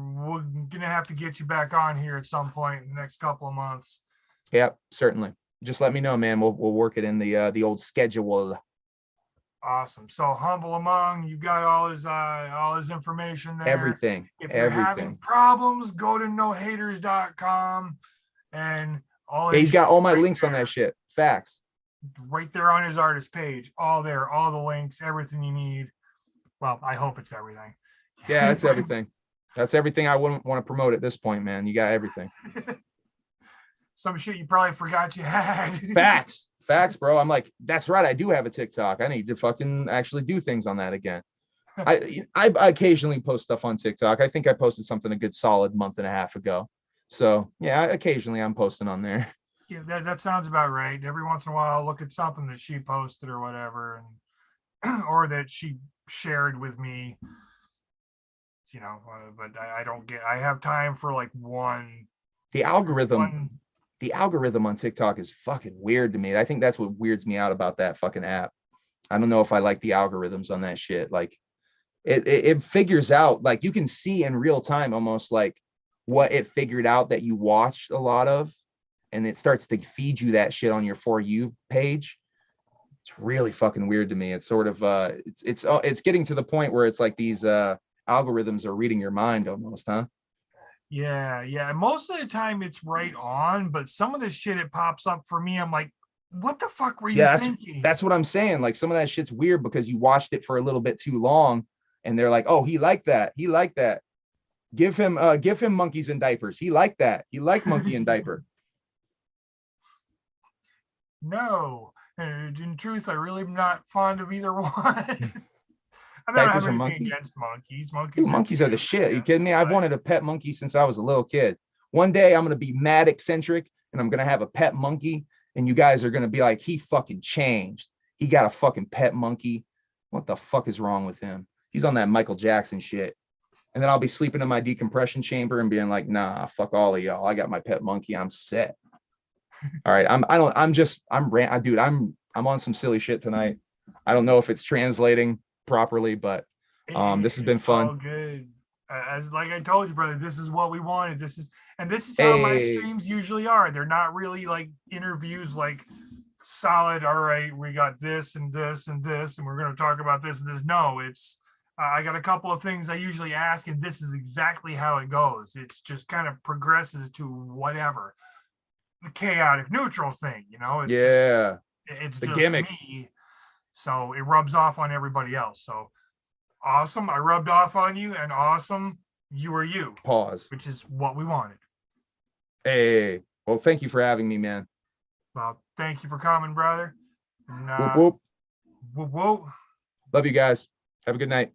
gonna have to get you back on here at some point in the next couple of months. Yep, certainly. Just let me know, man. We'll work it in the old schedule. Awesome. So Humble Among, you got all his information there. Everything. If you're having problems, go to nohaters.com and all. Yeah, he's got all my links on that shit. Facts. Right there on his artist page. All there, all the links, everything you need. Well, I hope it's everything. Yeah, that's everything. That's everything I wouldn't want to promote at this point, man. You got everything. Some shit you probably forgot you had. Facts, bro. I'm like, that's right. I do have a TikTok. I need to fucking actually do things on that again. I occasionally post stuff on TikTok. I think I posted something a good solid month and a half ago. So yeah, occasionally I'm posting on there. Yeah, that sounds about right. Every once in a while, I'll look at something that she posted or whatever, and or that she shared with me. But I have time for like one. The algorithm on TikTok is fucking weird to me. I think that's what weirds me out about that fucking app. I don't know if I like the algorithms on that shit. Like it figures out, like you can see in real time almost like what it figured out that you watched a lot of, and it starts to feed you that shit on your For You page. It's really fucking weird to me. It's sort of it's getting to the point where it's like these algorithms are reading your mind almost, huh? Yeah, yeah. Most of the time it's right on, but some of the shit it pops up for me, I'm like, what the fuck were you Yeah, thinking? that's what I'm saying. Like some of that shit's weird because you watched it for a little bit too long, and they're like, "Oh, he liked that. He liked that. Give him monkeys in diapers. He liked that. He liked monkey in diaper." No. In truth, I really am not fond of either one. I don't Diapers have or anything monkey? against monkeys. Dude, Monkeys are monkeys are the cute, shit. Are I you guess, kidding me? I've but wanted a pet monkey since I was a little kid. One day I'm gonna be mad eccentric and I'm gonna have a pet monkey, and you guys are gonna be like, he fucking changed. He got a fucking pet monkey. What the fuck is wrong with him? He's on that Michael Jackson shit. And then I'll be sleeping in my decompression chamber and being like, nah, fuck all of y'all. I got my pet monkey. I'm set. All right. Dude, I'm on some silly shit tonight. I don't know if it's translating properly, but this has been it's all fun. good. As like I told you, brother, this is what we wanted. This is how my Hey, streams usually are. They're not really like interviews, like solid. All right, we got this and this and this, and we're going to talk about this and this. No, it's I got a couple of things I usually ask, and this is exactly how it goes. It's just kind of progresses to whatever the chaotic neutral thing. yeah, It's the just gimmick. me, so it rubs off on everybody else. So awesome, I rubbed off on you, and awesome, you were you, Pause. which is what we wanted. Hey, well, thank you for having me, man. Well, thank you for coming, brother. And Whoop, whoop. whoa, whoa. Love you guys. Have a good night.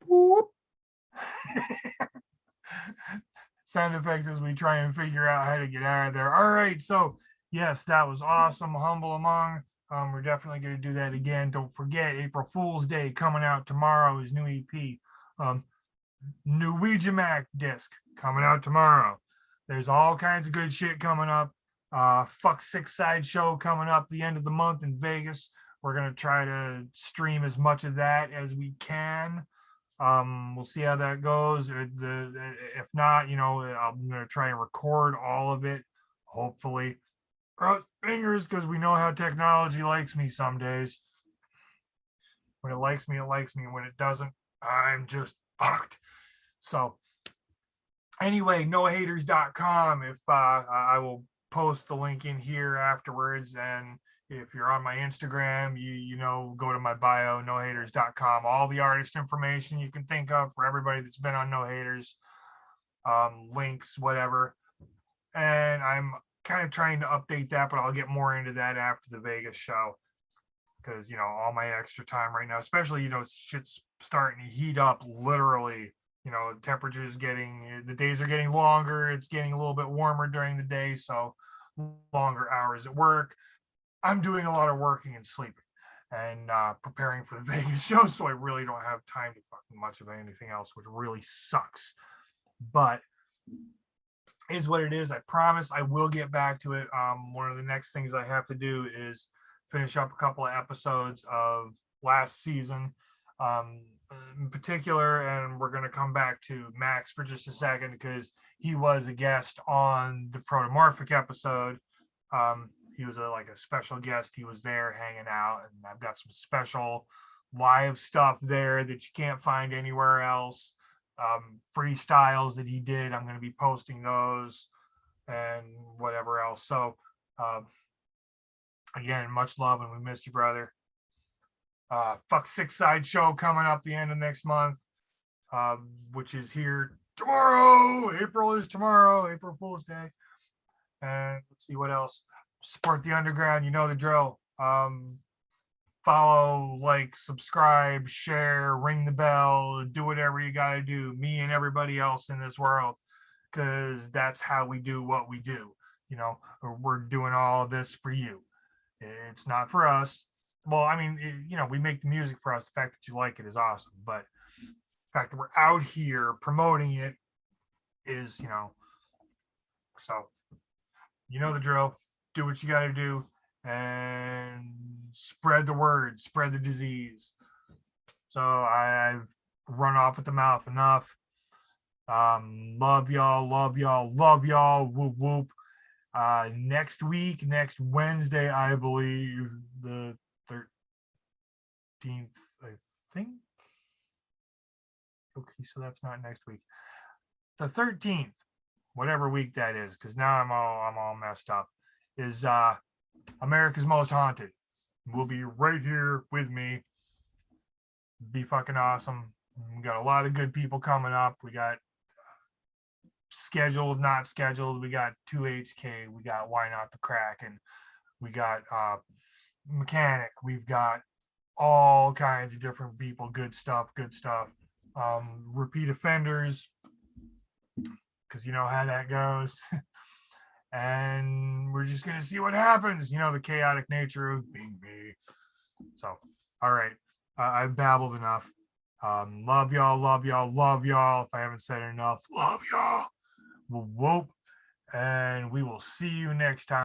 Whoop. Sound effects as we try and figure out how to get out of there. All right, so yes, that was awesome. Humble Among. We're definitely going to do that again. Don't forget, April Fool's Day coming out tomorrow is new EP. Um, New Ouija Mac disc coming out tomorrow. There's all kinds of good shit coming up. Fuck Six Side show coming up the end of the month in Vegas. We're gonna try to stream as much of that as we can. We'll see how that goes. If not, I'm gonna try and record all of it. Hopefully, cross fingers, because we know how technology likes me some days. When it likes me, it likes me. When it doesn't, I'm just fucked. So anyway, nohaters.com. If I will post the link in here afterwards, and if you're on my Instagram, go to my bio, nohaters.com. All the artist information you can think of for everybody that's been on No Haters, links, whatever. And I'm kind of trying to update that, but I'll get more into that after the Vegas show, because all my extra time right now, especially shit's starting to heat up literally. Temperatures the days are getting longer. It's getting a little bit warmer during the day, so longer hours at work. I'm doing a lot of working and sleeping and preparing for the Vegas show, so I really don't have time to fucking much of anything else, which really sucks. But it is what it is. I promise I will get back to it. One of the next things I have to do is finish up a couple of episodes of last season, in particular, and we're going to come back to Max for just a second because he was a guest on the Protomorphic episode. He was like a special guest. He was there hanging out, and I've got some special live stuff there that you can't find anywhere else. Freestyles that he did. I'm going to be posting those and whatever else. So, again, much love, and we miss you, brother. Fuck Six Side show coming up the end of next month, which is here tomorrow. April is tomorrow, April Fool's Day. And let's see what else. Support the underground. You know the drill. Follow, like, subscribe, share, ring the bell, do whatever you got to do, me and everybody else in this world, because that's how we do what we do. We're doing all this for you. It's not for us. Well, I mean, we make the music for us. The fact that you like it is awesome, but the fact that we're out here promoting it is, so You know the drill. Do what you got to do and spread the word, spread the disease. So I've run off at the mouth enough. Love y'all, love y'all, love y'all. Whoop whoop. Next week, next Wednesday, I believe the 13th, I think. Okay, so that's not next week. The 13th, whatever week that is, because now I'm all messed up. Is America's Most Haunted. Will be right here with me. Be fucking awesome. We got a lot of good people coming up. We got scheduled, not scheduled. We got 2HK. We got Why Not the Kraken. We got Mechanic. We've got all kinds of different people. Good stuff. Good stuff. Repeat offenders, because you know how that goes. And we're just gonna see what happens. You know, the chaotic nature of being me. So, all right, I've babbled enough. Love y'all, love y'all, love y'all. If I haven't said enough, love y'all. Whoop, whoop. And we will see you next time.